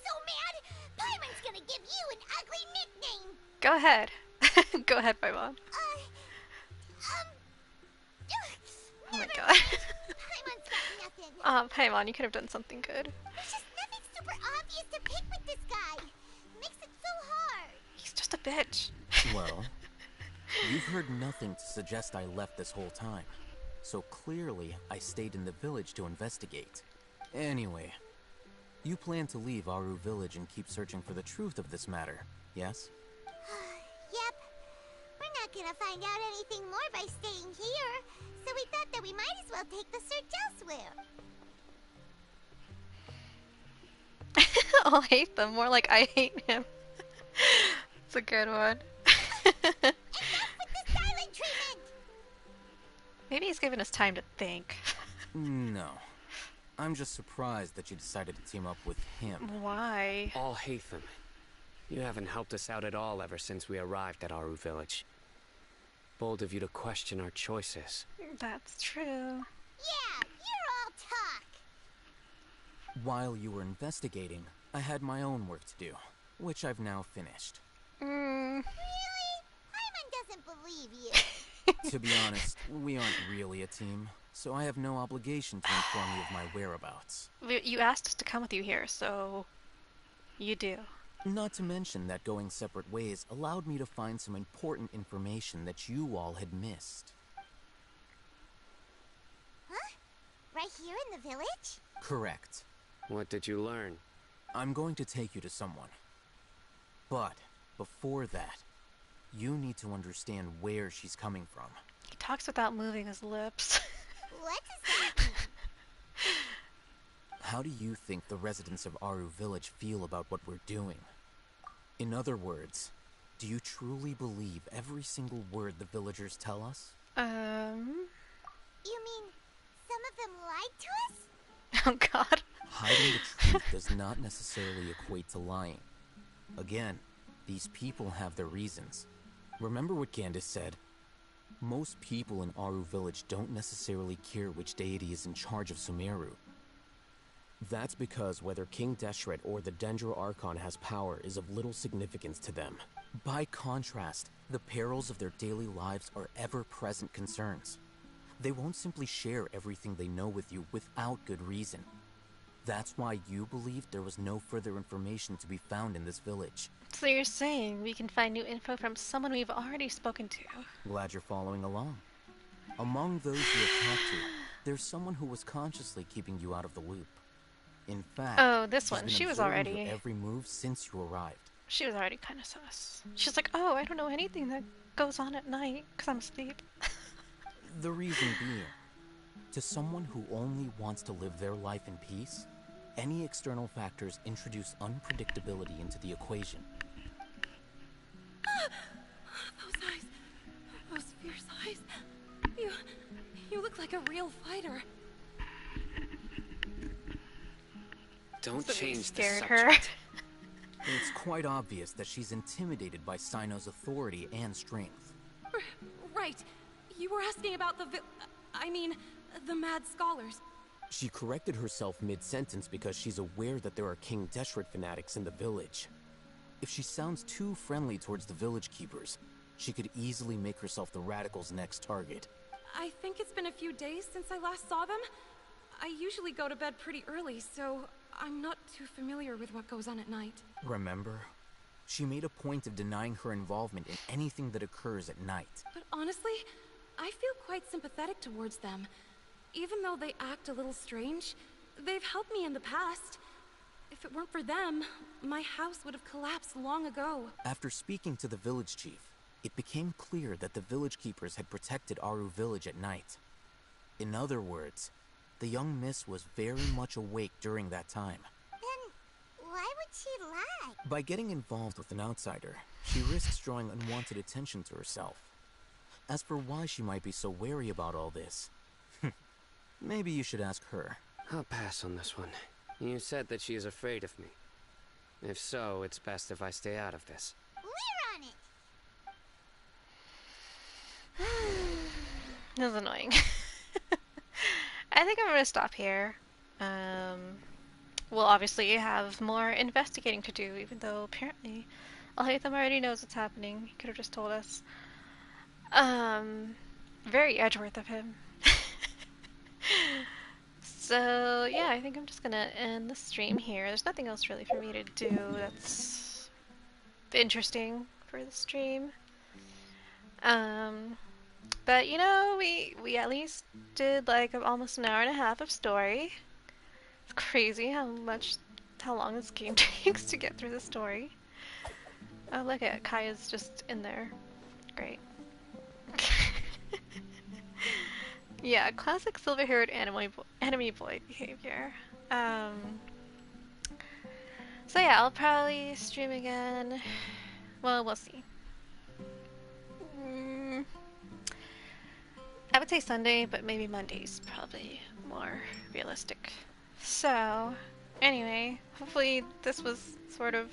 so mad! Paimon's gonna give you an ugly nickname! Go ahead. Go ahead, Paimon. Oh my god. Paimon's got nothing. Oh, Paimon, you could have done something good. There's just nothing super obvious to pick with this guy. Makes it so hard. He's just a bitch. Well, you've heard nothing to suggest I left this whole time. So clearly, I stayed in the village to investigate. Anyway, you plan to leave Aru village and keep searching for the truth of this matter, yes? Yep. We're not gonna find out anything more by staying here, so we thought that we might as well take the search elsewhere. Alhaitham, more like I hate him. It's a good one. Enough with the silent treatment! Maybe he's giving us time to think. No. I'm just surprised that you decided to team up with him. Why? Alhaitham, you haven't helped us out at all ever since we arrived at Aru village. Bold of you to question our choices. That's true. Yeah, you're all talk. While you were investigating, I had my own work to do, which I've now finished. Really? Paimon doesn't believe you. To be honest, we aren't really a team, so I have no obligation to inform you of my whereabouts. You asked us to come with you here, so you do. Not to mention that going separate ways allowed me to find some important information that you all had missed. Huh? Right here in the village? Correct. What did you learn? I'm going to take you to someone. But before that, you need to understand where she's coming from. He talks without moving his lips. What does that mean? How do you think the residents of Aru village feel about what we're doing? In other words, do you truly believe every single word the villagers tell us? You mean some of them lied to us? Oh god. Hiding the truth does not necessarily equate to lying. Again, these people have their reasons. Remember what Gandis said? Most people in Aru village don't necessarily care which deity is in charge of Sumeru. That's because whether King Deshret or the Dendro Archon has power is of little significance to them. By contrast, the perils of their daily lives are ever-present concerns. They won't simply share everything they know with you without good reason. That's why you believed there was no further information to be found in this village. So you're saying we can find new info from someone we've already spoken to? Glad you're following along. Among those you have talked to, there's someone who was consciously keeping you out of the loop. In fact, oh, this one. been She was observing already. your every move since you arrived. She was already kind of sus. She's like, oh, I don't know anything that goes on at night because I'm asleep. The reason being, to someone who only wants to live their life in peace, any external factors introduce unpredictability into the equation. Those eyes. Those fierce eyes. You look like a real fighter. Don't change the scared subject. her. It's quite obvious that she's intimidated by Sino's authority and strength. Right. You were asking about the the mad scholars. She corrected herself mid-sentence because she's aware that there are King Deshret fanatics in the village. If she sounds too friendly towards the village keepers, she could easily make herself the radicals' next target. I think it's been a few days since I last saw them. I usually go to bed pretty early, so I'm not too familiar with what goes on at night. Remember? She made a point of denying her involvement in anything that occurs at night. But honestly, I feel quite sympathetic towards them. Even though they act a little strange, they've helped me in the past. If it weren't for them, my house would have collapsed long ago. After speaking to the village chief, it became clear that the village keepers had protected Aru village at night. In other words, the young miss was very much awake during that time. Then why would she lie? By getting involved with an outsider, she risks drawing unwanted attention to herself. As for why she might be so wary about all this, maybe you should ask her. I'll pass on this one. You said that she is afraid of me. If so, it's best if I stay out of this. We're on it! This is annoying. I think I'm gonna stop here. We'll obviously have more investigating to do, even though apparently Alhaitham already knows what's happening. He could have just told us. Very Edgeworth of him. So, yeah, I think I'm just gonna end the stream here. There's nothing else really for me to do that's interesting for the stream. But you know, we at least did like almost an hour and a half of story. It's crazy how long this game takes to get through the story. Oh, look at Kaya's just in there. Great. Yeah, classic silver-haired enemy boy behavior. So yeah, I'll probably stream again. Well, we'll see. I would say Sunday, but maybe Monday's probably more realistic. So, anyway, hopefully this was sort of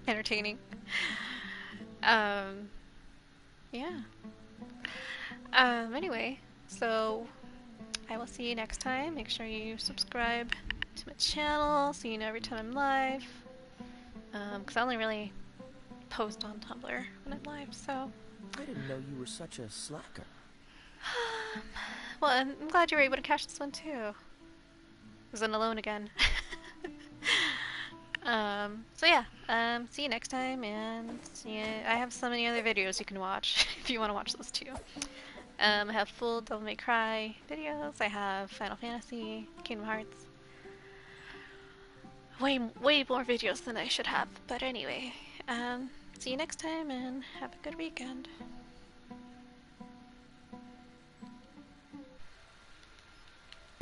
entertaining. Yeah. Anyway, so I will see you next time. Make sure you subscribe to my channel so you know every time I'm live. Because I only really post on Tumblr when I'm live, so. I didn't know you were such a slacker. Well, I'm glad you were able to catch this one too. Wasn't alone again. So yeah, see you next time, and I have so many other videos you can watch if you want to watch those too. I have full Devil May Cry videos, I have Final Fantasy, Kingdom Hearts. Way more videos than I should have, but anyway, see you next time, and have a good weekend.